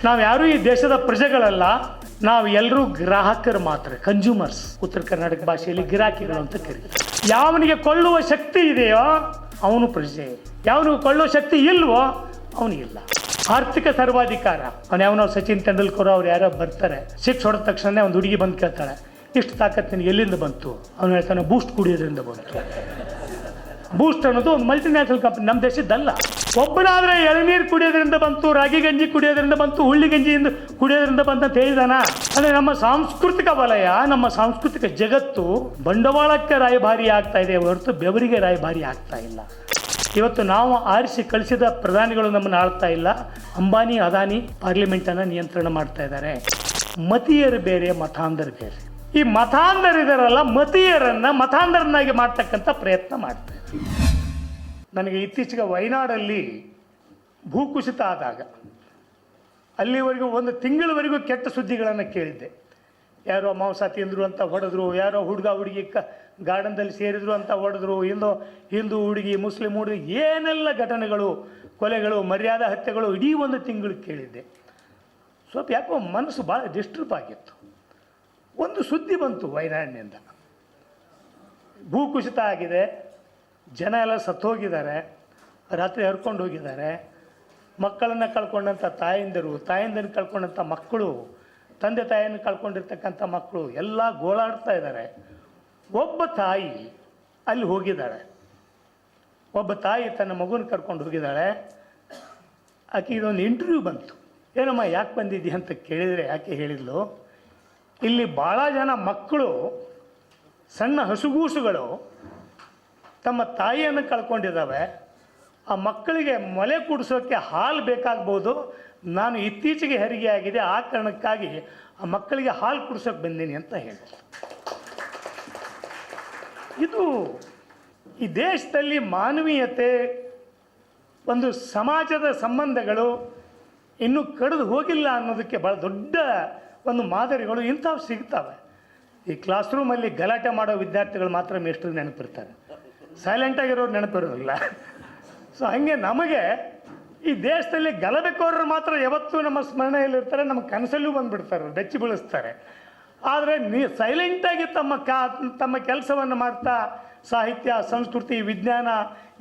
ನಾವು ಯಾರೂ ಈ ದೇಶದ ಪ್ರಜೆಗಳಲ್ಲ, ನಾವು ಎಲ್ಲರೂ ಗ್ರಾಹಕರು ಮಾತ್ರ, ಕನ್ಸ್ಯೂಮರ್ಸ್. ಉತ್ತರ ಕರ್ನಾಟಕ ಭಾಷೆಯಲ್ಲಿ ಗಿರಾಕಿಗಳು ಅಂತ ಕರೀತಾರೆ. ಯಾವನಿಗೆ ಕೊಳ್ಳುವ ಶಕ್ತಿ ಇದೆಯೋ ಅವನು ಪ್ರಜೆ, ಯಾವನಿಗೆ ಕೊಳ್ಳುವ ಶಕ್ತಿ ಇಲ್ವೋ ಅವನಿಗಿಲ್ಲ. ಆರ್ಥಿಕ ಸರ್ವಾಧಿಕಾರ. ಅವನು ಯಾವನೋ ಸಚಿನ್ ತೆಂಡೂಲ್ಕರ್ ಅವ್ರು ಯಾರೋ ಬರ್ತಾರೆ, ಸಿಕ್ಸ್ ಹೊಡೆದ ತಕ್ಷಣ ಒಂದು ಹುಡುಗಿ ಬಂದು ಕೇಳ್ತಾಳೆ, ಇಷ್ಟು ತಾಕತ್ತು ನಿನಗೆ ಎಲ್ಲಿಂದ ಬಂತು? ಅವನು ಹೇಳ್ತಾನೆ, ಬೂಸ್ಟ್ ಕುಡಿಯೋದ್ರಿಂದ ಬಂತು. ಬೂಸ್ಟ್ ಅನ್ನೋದು ಒಂದು ಮಲ್ಟಿನ್ಯಾಷನಲ್ ಕಂಪನಿ, ನಮ್ಮ ದೇಶದ್ದಲ್ಲ. ಒಬ್ಬನಾದರೆ ಎಳನೀರು ಕುಡಿಯೋದ್ರಿಂದ ಬಂತು, ರಾಗಿ ಗಂಜಿ ಕುಡಿಯೋದ್ರಿಂದ ಬಂತು, ಹುಳ್ಳಿ ಗಂಜಿಯಿಂದ ಕುಡಿಯೋದ್ರಿಂದ ಬಂತಂತ ಹೇಳಿದಾನ? ಅಂದರೆ ನಮ್ಮ ಸಾಂಸ್ಕೃತಿಕ ವಲಯ, ನಮ್ಮ ಸಾಂಸ್ಕೃತಿಕ ಜಗತ್ತು ಬಂಡವಾಳಕ್ಕೆ ರಾಯಭಾರಿ ಆಗ್ತಾ ಇದೆ ಹೊರತು ಬೆವರಿಗೆ ರಾಯಭಾರಿ ಆಗ್ತಾ ಇಲ್ಲ. ಇವತ್ತು ನಾವು ಆರಿಸಿ ಕಳಿಸಿದ ಪ್ರಧಾನಿಗಳು ನಮ್ಮನ್ನು ಆಳ್ತಾ ಇಲ್ಲ. ಅಂಬಾನಿ ಅದಾನಿ ಪಾರ್ಲಿಮೆಂಟನ್ನು ನಿಯಂತ್ರಣ ಮಾಡ್ತಾ ಇದ್ದಾರೆ. ಮತೀಯರು ಬೇರೆ, ಮತಾಂಧರು ಬೇರೆ. ಈ ಮತಾಂಧರಿದಾರಲ್ಲ, ಮತೀಯರನ್ನು ಮತಾಂಧರನ್ನಾಗಿ ಮಾಡ್ತಕ್ಕಂಥ ಪ್ರಯತ್ನ ಮಾಡ್ತಾರೆ. ನನಗೆ ಇತ್ತೀಚೆಗೆ ವಯನಾಡಲ್ಲಿ ಭೂಕುಸಿತ ಆದಾಗ ಅಲ್ಲಿವರೆಗೂ ಒಂದು ತಿಂಗಳವರೆಗೂ ಕೆಟ್ಟ ಸುದ್ದಿಗಳನ್ನು ಕೇಳಿದ್ದೆ. ಯಾರೋ ಮಾಂಸ ತಿಂದರು ಅಂತ ಹೊಡೆದ್ರು, ಯಾರೋ ಹುಡುಗ ಹುಡುಗಿ ಗಾರ್ಡನ್ದಲ್ಲಿ ಸೇರಿದ್ರು ಅಂತ ಹೊಡೆದ್ರು, ಹಿಂದೂ ಹುಡುಗಿ ಮುಸ್ಲಿಂ ಹುಡುಗಿ, ಏನೆಲ್ಲ ಘಟನೆಗಳು, ಕೊಲೆಗಳು, ಮರ್ಯಾದಾ ಹತ್ಯೆಗಳು ಇಡೀ ಒಂದು ತಿಂಗಳು ಕೇಳಿದ್ದೆ. ಸ್ವಲ್ಪ ಯಾಕೋ ಮನಸ್ಸು ಭಾಳ ಡಿಸ್ಟರ್ಬ್ ಆಗಿತ್ತು. ಒಂದು ಸುದ್ದಿ ಬಂತು ವಯನಾಡಿನಿಂದ, ಭೂಕುಸಿತ ಆಗಿದೆ, ಜನ ಎಲ್ಲ ಸತ್ತೋಗಿದ್ದಾರೆ, ರಾತ್ರಿ ಹರ್ಕೊಂಡು ಹೋಗಿದ್ದಾರೆ, ಮಕ್ಕಳನ್ನು ಕಳ್ಕೊಂಡಂಥ ತಾಯಿಂದನ್ನು ಕಳ್ಕೊಂಡಂಥ ಮಕ್ಕಳು, ತಂದೆ ತಾಯಿಯನ್ನು ಕಳ್ಕೊಂಡಿರ್ತಕ್ಕಂಥ ಮಕ್ಕಳು ಎಲ್ಲ ಗೋಳಾಡ್ತಾ ಇದ್ದಾರೆ. ಒಬ್ಬ ತಾಯಿ ಅಲ್ಲಿ ಹೋಗಿದ್ದಾಳೆ, ಒಬ್ಬ ತಾಯಿ ತನ್ನ ಮಗುನ ಕರ್ಕೊಂಡು ಹೋಗಿದ್ದಾಳೆ. ಆಕೆ ಇದೊಂದು ಇಂಟರ್ವ್ಯೂ ಬಂತು. ಏನಮ್ಮ ಯಾಕೆ ಬಂದಿದ್ದೀಯ ಅಂತ ಕೇಳಿದರೆ ಆಕೆ ಹೇಳಿದ್ಲು, ಇಲ್ಲಿ ಭಾಳ ಜನ ಮಕ್ಕಳು, ಸಣ್ಣ ಹಸುಗೂಸುಗಳು ತಮ್ಮ ತಾಯಿಯನ್ನು ಕಳ್ಕೊಂಡಿದ್ದಾವೆ. ಆ ಮಕ್ಕಳಿಗೆ ಮೊಲೆ ಕುಡಿಸೋಕ್ಕೆ ಹಾಲು ಬೇಕಾಗ್ಬೋದು, ನಾನು ಇತ್ತೀಚೆಗೆ ಹೆರಿಗೆ ಆಗಿದೆ, ಆ ಕಾರಣಕ್ಕಾಗಿ ಆ ಮಕ್ಕಳಿಗೆ ಹಾಲು ಕುಡಿಸೋಕೆ ಬಂದೀನಿ ಅಂತ ಹೇಳಿದ್ರು. ಇದು ಈ ದೇಶದಲ್ಲಿ ಮಾನವೀಯತೆ, ಒಂದು ಸಮಾಜದ ಸಂಬಂಧಗಳು ಇನ್ನೂ ಕಡಿದು ಹೋಗಿಲ್ಲ ಅನ್ನೋದಕ್ಕೆ ಭಾಳ ದೊಡ್ಡ ಒಂದು ಮಾದರಿಗಳು ಇಂಥವು ಸಿಗ್ತವೆ. ಈ ಕ್ಲಾಸ್ ರೂಮಲ್ಲಿ ಗಲಾಟೆ ಮಾಡೋ ವಿದ್ಯಾರ್ಥಿಗಳು ಮಾತ್ರ ಮೇಷ್ಟ್ರು ನೆನಪಿರ್ತಾರೆ, ಸೈಲೆಂಟಾಗಿರೋರು ನೆನಪಿರೋದಿಲ್ಲ. ಸೊ ಹಾಗೆ ನಮಗೆ ಈ ದೇಶದಲ್ಲಿ ಗಲಭೆಕೋರರು ಮಾತ್ರ ಯಾವತ್ತೂ ನಮ್ಮ ಸ್ಮರಣೆಯಲ್ಲಿರ್ತಾರೆ, ನಮ್ಮ ಕನಸಲ್ಲೂ ಬಂದುಬಿಡ್ತಾರೆ, ಬೆಚ್ಚಿ ಬೀಳಿಸ್ತಾರೆ. ಆದರೆ ಸೈಲೆಂಟಾಗಿ ತಮ್ಮ ಕೆಲಸವನ್ನು ಮಾಡ್ತಾ ಸಾಹಿತ್ಯ, ಸಂಸ್ಕೃತಿ, ವಿಜ್ಞಾನ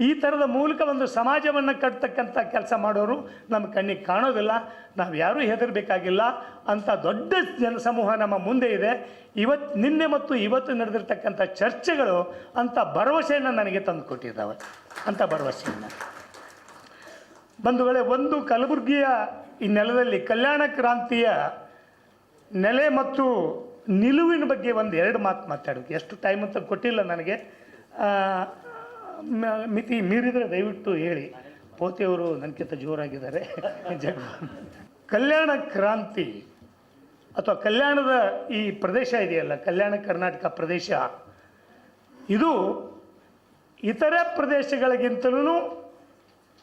ಈ ಥರದ ಮೂಲಕ ಒಂದು ಸಮಾಜವನ್ನು ಕಟ್ತಕ್ಕಂಥ ಕೆಲಸ ಮಾಡೋರು ನಮ್ಮ ಕಣ್ಣಿಗೆ ಕಾಣೋದಿಲ್ಲ. ನಾವು ಯಾರೂ ಹೆದರಬೇಕಾಗಿಲ್ಲ. ಅಂಥ ದೊಡ್ಡ ಜನಸಮೂಹ ನಮ್ಮ ಮುಂದೆ ಇದೆ. ನಿನ್ನೆ ಮತ್ತು ಇವತ್ತು ನಡೆದಿರ್ತಕ್ಕಂಥ ಚರ್ಚೆಗಳು ಅಂಥ ಭರವಸೆಯನ್ನು ನನಗೆ ತಂದು ಕೊಟ್ಟಿದ್ದಾವೆ. ಅಂಥ ಭರವಸೆಯನ್ನು ಬಂಧುಗಳೇ, ಒಂದು ಕಲಬುರಗಿಯ ಈ ನೆಲದಲ್ಲಿ ಕಲ್ಯಾಣ ಕ್ರಾಂತಿಯ ನೆಲೆ ಮತ್ತು ನಿಲುವಿನ ಬಗ್ಗೆ ಒಂದು ಎರಡು ಮಾತು ಮಾತಾಡೋದು. ಎಷ್ಟು ಟೈಮ್ ಅಂತ ಕೊಟ್ಟಿಲ್ಲ ನನಗೆ, ಮಿತಿ ಮೀರಿದರೆ ದಯವಿಟ್ಟು ಹೇಳಿ. ಪೋತೆಯವರು ನನಗಿಂತ ಜೋರಾಗಿದ್ದಾರೆ. ಕಲ್ಯಾಣ ಕ್ರಾಂತಿ ಅಥವಾ ಕಲ್ಯಾಣದ ಈ ಪ್ರದೇಶ ಇದೆಯಲ್ಲ, ಕಲ್ಯಾಣ ಕರ್ನಾಟಕ ಪ್ರದೇಶ, ಇದು ಇತರ ಪ್ರದೇಶಗಳಿಗಿಂತಲೂ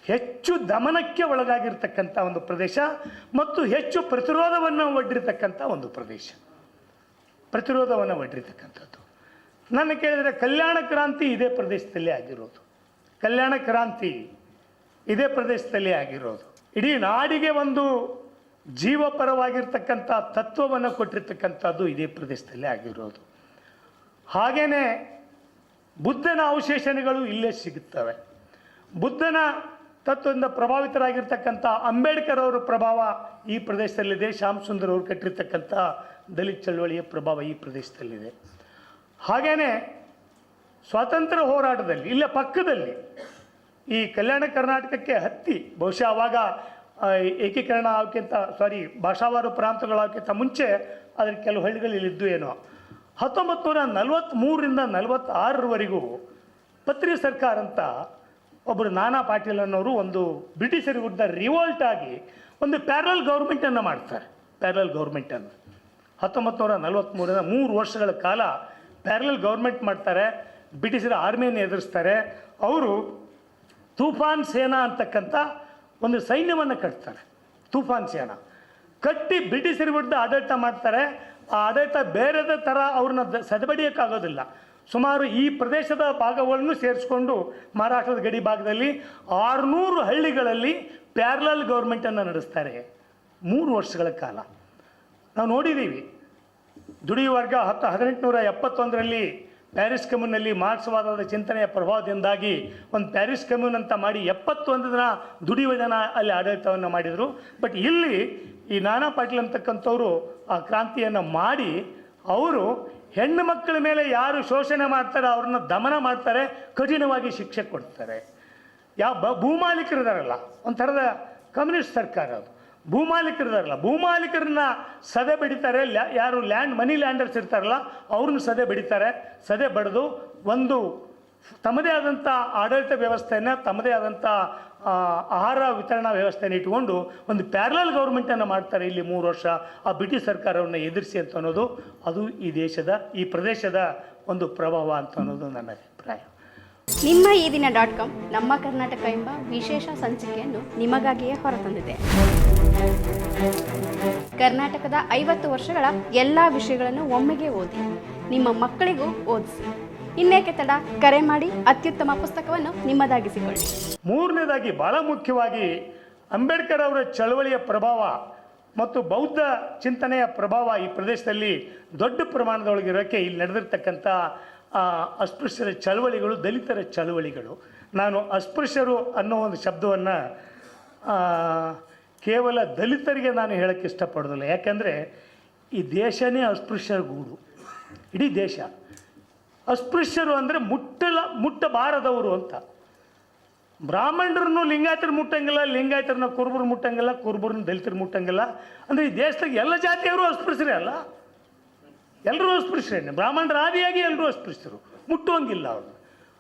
ಹೆಚ್ಚು ದಮನಕ್ಕೆ ಒಳಗಾಗಿರ್ತಕ್ಕಂಥ ಒಂದು ಪ್ರದೇಶ ಮತ್ತು ಹೆಚ್ಚು ಪ್ರತಿರೋಧವನ್ನು ಒಡ್ಡಿರ್ತಕ್ಕಂಥ ಒಂದು ಪ್ರದೇಶ, ಪ್ರತಿರೋಧವನ್ನು ಒಡ್ಡಿರ್ತಕ್ಕಂಥದ್ದು. ನನ್ನ ಕೇಳಿದರೆ ಕಲ್ಯಾಣ ಕ್ರಾಂತಿ ಇದೇ ಪ್ರದೇಶದಲ್ಲಿ ಆಗಿರೋದು, ಕಲ್ಯಾಣ ಕ್ರಾಂತಿ ಇದೇ ಪ್ರದೇಶದಲ್ಲಿ ಆಗಿರೋದು. ಇಡೀ ನಾಡಿಗೆ ಒಂದು ಜೀವಪರವಾಗಿರ್ತಕ್ಕಂಥ ತತ್ವವನ್ನು ಕೊಟ್ಟಿರ್ತಕ್ಕಂಥದ್ದು ಇದೇ ಪ್ರದೇಶದಲ್ಲಿ ಆಗಿರೋದು. ಹಾಗೆಯೇ ಬುದ್ಧನ ಅವಶೇಷಗಳು ಇಲ್ಲೇ ಸಿಗುತ್ತವೆ. ಬುದ್ಧನ ತತ್ವದಿಂದ ಪ್ರಭಾವಿತರಾಗಿರ್ತಕ್ಕಂಥ ಅಂಬೇಡ್ಕರ್ ಅವರ ಪ್ರಭಾವ ಈ ಪ್ರದೇಶದಲ್ಲಿದೆ. ಶ್ಯಾಮ್ ಸುಂದರ್ ಅವರು ಕಟ್ಟಿರ್ತಕ್ಕಂಥ ದಲಿತ ಚಳವಳಿಯ ಪ್ರಭಾವ ಈ ಪ್ರದೇಶದಲ್ಲಿದೆ. ಹಾಗೆಯೇ ಸ್ವಾತಂತ್ರ್ಯ ಹೋರಾಟದಲ್ಲಿ ಇಲ್ಲೇ ಪಕ್ಕದಲ್ಲಿ ಈ ಕಲ್ಯಾಣ ಕರ್ನಾಟಕಕ್ಕೆ ಹತ್ತಿ, ಬಹುಶಃ ಆವಾಗ ಏಕೀಕರಣ ಆಗೋಕ್ಕಿಂತ ಭಾಷಾವಾರು ಪ್ರಾಂತಗಳಾಗೋಕ್ಕಿಂತ ಮುಂಚೆ ಅದರ ಕೆಲವು ಹಳ್ಳಿಗಳಿದ್ದು ಏನೋ 1943ರಿಂದ 46ರವರೆಗೂ ಪತ್ರಿ ಸರ್ಕಾರ ಅಂತ ಒಬ್ಬರು ನಾನಾ ಪಾಟೀಲ್ ಅನ್ನೋರು ಒಂದು ಬ್ರಿಟಿಷರ ವಿರುದ್ಧ ರಿವೋಲ್ಟ್ ಆಗಿ ಒಂದು ಪ್ಯಾರಲ್ ಗೌರ್ಮೆಂಟನ್ನು ಮಾಡ್ತಾರೆ. ಪ್ಯಾರಲ್ ಗೌರ್ಮೆಂಟನ್ನು 1943ರಿಂದ 3 ವರ್ಷಗಳ ಕಾಲ ಪ್ಯಾರಲ್ ಗೌರ್ಮೆಂಟ್ ಮಾಡ್ತಾರೆ. ಬ್ರಿಟಿಷರ ಆರ್ಮಿಯನ್ನು ಎದುರಿಸ್ತಾರೆ. ಅವರು ತೂಫಾನ್ ಸೇನಾ ಅಂತಕ್ಕಂಥ ಒಂದು ಸೈನ್ಯವನ್ನು ಕಟ್ತಾರೆ. ತೂಫಾನ್ ಸೇನಾ ಕಟ್ಟಿ ಬ್ರಿಟಿಷರ ವಿರುದ್ಧ ಆಡಳಿತ ಮಾಡ್ತಾರೆ. ಆ ಆಡಳಿತ ಬೇರೆದ ಥರ ಅವ್ರನ್ನ ಸದಬಡಿಯೋಕ್ಕಾಗೋದಿಲ್ಲ. ಸುಮಾರು ಈ ಪ್ರದೇಶದ ಭಾಗಗಳನ್ನು ಸೇರಿಸ್ಕೊಂಡು ಮಹಾರಾಷ್ಟ್ರದ ಗಡಿ ಭಾಗದಲ್ಲಿ 600 ಹಳ್ಳಿಗಳಲ್ಲಿ ಪ್ಯಾರಲಲ್ ಗೌರ್ಮೆಂಟನ್ನು ನಡೆಸ್ತಾರೆ. 3 ವರ್ಷಗಳ ಕಾಲ ನಾವು ನೋಡಿದ್ದೀವಿ. ದುಡಿಯುವ ವರ್ಗ 1871ರಲ್ಲಿ ಪ್ಯಾರಿಸ್ ಕಮ್ಯೂನಲ್ಲಿ ಮಾರ್ಕ್ಸ್ವಾದದ ಚಿಂತನೆಯ ಪ್ರಭಾವದಿಂದಾಗಿ ಒಂದು ಪ್ಯಾರಿಸ್ ಕಮ್ಯೂನ್ ಅಂತ ಮಾಡಿ 71 ಜನ ದುಡಿಯುವ ಜನ ಅಲ್ಲಿ ಆಡಳಿತವನ್ನು ಮಾಡಿದರು. ಬಟ್ ಇಲ್ಲಿ ಈ ನಾನಾ ಪಾಟೀಲ್ ಅಂತಕ್ಕಂಥವ್ರು ಆ ಕ್ರಾಂತಿಯನ್ನು ಮಾಡಿ ಅವರು ಹೆಣ್ಣು ಮಕ್ಕಳ ಮೇಲೆ ಯಾರು ಶೋಷಣೆ ಮಾಡ್ತಾರೆ ಅವ್ರನ್ನ ದಮನ ಮಾಡ್ತಾರೆ, ಕಠಿಣವಾಗಿ ಶಿಕ್ಷೆ ಕೊಡ್ತಾರೆ. ಭೂಮಾಲೀಕರಿದಾರಲ್ಲ, ಒಂಥರದ ಕಮ್ಯುನಿಸ್ಟ್ ಸರ್ಕಾರ ಅದು. ಭೂಮಾಲೀಕರನ್ನ ಸದೆ ಬಡಿತಾರೆ. ಯಾರು ಮನಿ ಲ್ಯಾಂಡರ್ಸ್ ಇರ್ತಾರಲ್ಲ ಅವ್ರನ್ನ ಸದೆ ಬಡಿತಾರೆ. ಸದೆ ಬಡಿದು ಒಂದು ತಮ್ಮದೇ ಆದಂಥ ಆಡಳಿತ ವ್ಯವಸ್ಥೆಯನ್ನು, ತಮ್ಮದೇ ಆದಂಥ ಆಹಾರ ವಿತರಣಾ ವ್ಯವಸ್ಥೆಯನ್ನು ಇಟ್ಕೊಂಡು ಒಂದು ಪ್ಯಾರಲಲ್ ಗೌರ್ಮೆಂಟನ್ನು ಮಾಡ್ತಾರೆ ಇಲ್ಲಿ 3 ವರ್ಷ ಆ ಬ್ರಿಟಿಷ್ ಸರ್ಕಾರವನ್ನು ಎದುರಿಸಿ ಅಂತ ಅನ್ನೋದು ಅದು ಈ ಪ್ರದೇಶದ ಒಂದು ಪ್ರಭಾವ ಅಂತ ಅನ್ನೋದು ನನ್ನ ಅಭಿಪ್ರಾಯ. ನಿಮ್ಮ ಈ ದಿನ .com ನಮ್ಮ ಕರ್ನಾಟಕ ಎಂಬ ವಿಶೇಷ ಸಂಚಿಕೆಯನ್ನು ನಿಮಗಾಗಿಯೇ ಹೊರತಂದಿದೆ. ಕರ್ನಾಟಕದ 50 ವರ್ಷಗಳ ಎಲ್ಲ ವಿಷಯಗಳನ್ನು ಒಮ್ಮೆಗೆ ಓದಿ ನಿಮ್ಮ ಮಕ್ಕಳಿಗೂ ಓದಿಸಿ. ಇನ್ನೇಕೆ ತಡ, ಕರೆ ಮಾಡಿ ಅತ್ಯುತ್ತಮ ಪುಸ್ತಕವನ್ನು ನಿಮ್ಮದಾಗಿಸಿಕೊಳ್ಳಿ. 3ನೇದಾಗಿ ಬಹಳ ಮುಖ್ಯವಾಗಿ ಅಂಬೇಡ್ಕರ್ ಅವರ ಚಳವಳಿಯ ಪ್ರಭಾವ ಮತ್ತು ಬೌದ್ಧ ಚಿಂತನೆಯ ಪ್ರಭಾವ ಈ ಪ್ರದೇಶದಲ್ಲಿ ದೊಡ್ಡ ಪ್ರಮಾಣದೊಳಗಿರೋಕ್ಕೆ ಇಲ್ಲಿ ನಡೆದಿರ್ತಕ್ಕಂಥ ಅಸ್ಪೃಶ್ಯರ ಚಳವಳಿಗಳು, ದಲಿತರ ಚಳವಳಿಗಳು. ನಾನು ಅಸ್ಪೃಶ್ಯರು ಅನ್ನೋ ಒಂದು ಶಬ್ದವನ್ನು ಕೇವಲ ದಲಿತರಿಗೆ ನಾನು ಹೇಳೋಕ್ಕೆ ಇಷ್ಟಪಡೋದಿಲ್ಲ. ಯಾಕೆಂದರೆ ಈ ದೇಶನೇ ಅಸ್ಪೃಶ್ಯರ ಗೂಡು, ಇಡೀ ದೇಶ. ಅಸ್ಪೃಶ್ಯರು ಅಂದರೆ ಮುಟ್ಟಬಾರದವರು ಅಂತ. ಬ್ರಾಹ್ಮಣರನ್ನು ಲಿಂಗಾಯತರು ಮುಟ್ಟಂಗಿಲ್ಲ, ಲಿಂಗಾಯತರನ್ನ ಕುರುಬರು ಮುಟ್ಟಂಗಿಲ್ಲ, ಕುರುಬರನ್ನ ದಲಿತರು ಮುಟ್ಟಂಗಿಲ್ಲ. ಅಂದರೆ ಈ ದೇಶದಾಗ ಎಲ್ಲ ಜಾತಿಯವರು ಅಸ್ಪೃಶ್ಯರೇ ಅಲ್ಲ, ಎಲ್ಲರೂ ಅಸ್ಪೃಶ್ಯರೇ. ಬ್ರಾಹ್ಮಣರ ಆದಿಯಾಗಿ ಎಲ್ಲರೂ ಅಸ್ಪೃಶ್ಯರು, ಮುಟ್ಟುವಂಗಿಲ್ಲ.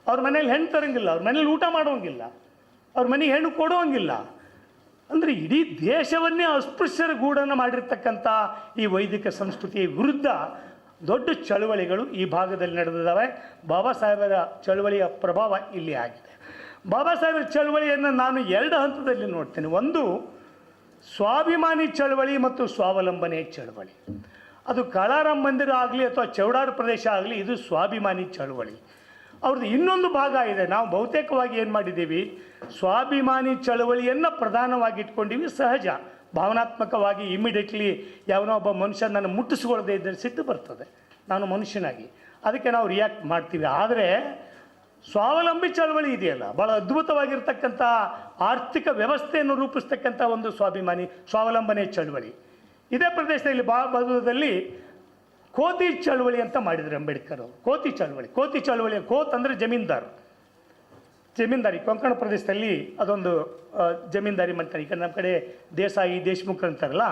ಅವ್ರ ಮನೇಲಿ ಹೆಣ್ಣು ತರಂಗಿಲ್ಲ, ಅವ್ರ ಮನೇಲಿ ಊಟ ಮಾಡುವಂಗಿಲ್ಲ, ಅವ್ರ ಮನೆಗೆ ಹೆಣ್ಣು ಕೊಡುವಂಗಿಲ್ಲ. ಅಂದರೆ ಇಡೀ ದೇಶವನ್ನೇ ಅಸ್ಪೃಶ್ಯರ ಗೂಡನ್ನು ಮಾಡಿರ್ತಕ್ಕಂಥ ಈ ವೈದಿಕ ಸಂಸ್ಕೃತಿಯ ವಿರುದ್ಧ ದೊಡ್ಡ ಚಳವಳಿಗಳು ಈ ಭಾಗದಲ್ಲಿ ನಡೆದಿದ್ದಾವೆ. ಬಾಬಾ ಸಾಹೇಬರ ಚಳವಳಿಯ ಪ್ರಭಾವ ಇಲ್ಲಿ ಆಗಿದೆ. ಬಾಬಾ ಸಾಹೇಬರ ಚಳವಳಿಯನ್ನು ನಾನು 2 ಹಂತದಲ್ಲಿ ನೋಡ್ತೇನೆ. ಒಂದು ಸ್ವಾಭಿಮಾನಿ ಚಳವಳಿ ಮತ್ತು ಸ್ವಾವಲಂಬನೆ ಚಳವಳಿ. ಅದು ಕಾಳಾರಾಮ್ ಮಂದಿರ ಆಗಲಿ ಅಥವಾ ಚೌಡಾರ್ ಪ್ರದೇಶ ಆಗಲಿ, ಇದು ಸ್ವಾಭಿಮಾನಿ ಚಳವಳಿ. ಅವ್ರದ್ದು ಇನ್ನೊಂದು ಭಾಗ ಇದೆ. ನಾವು ಬಹುತೇಕವಾಗಿ ಏನು ಮಾಡಿದ್ದೀವಿ, ಸ್ವಾಭಿಮಾನಿ ಚಳವಳಿಯನ್ನು ಪ್ರಧಾನವಾಗಿ ಇಟ್ಕೊಂಡಿವಿ. ಸಹಜ, ಭಾವನಾತ್ಮಕವಾಗಿ ಇಮಿಡಿಯೇಟ್ಲಿ ಯಾವನೋ ಒಬ್ಬ ಮನುಷ್ಯ ನನ್ನ ಮುಟ್ಟಿಸ್ಕೊಳ್ಳದೆ ಇದ್ದರೆ ಸಿಟ್ಟು ಬರ್ತದೆ, ನಾನು ಮನುಷ್ಯನಾಗಿ, ಅದಕ್ಕೆ ನಾವು ರಿಯಾಕ್ಟ್ ಮಾಡ್ತೀವಿ. ಆದರೆ ಸ್ವಾವಲಂಬಿ ಚಳವಳಿ ಇದೆಯಲ್ಲ, ಭಾಳ ಅದ್ಭುತವಾಗಿರ್ತಕ್ಕಂಥ ಆರ್ಥಿಕ ವ್ಯವಸ್ಥೆಯನ್ನು ರೂಪಿಸ್ತಕ್ಕಂಥ ಒಂದು ಸ್ವಾವಲಂಬನೆ ಚಳವಳಿ. ಇದೇ ಪ್ರದೇಶದಲ್ಲಿ ಭಾಗದಲ್ಲಿ ಕೋತಿ ಚಳವಳಿ ಅಂತ ಮಾಡಿದ್ರು ಅಂಬೇಡ್ಕರ್ ಅವರು. ಕೋತಿ ಚಳವಳಿ ಕೋತ್ ಅಂದರೆ ಜಮೀನ್ದಾರಿ. ಕೊಂಕಣ ಪ್ರದೇಶದಲ್ಲಿ ಅದೊಂದು ಜಮೀನ್ದಾರಿ ಮಾಡ್ತಾರೆ. ಈಗ ನಮ್ಮ ಕಡೆ ದೇಸಾಯಿ, ದೇಶಮುಖರು ಅಂತಾರಲ್ಲ,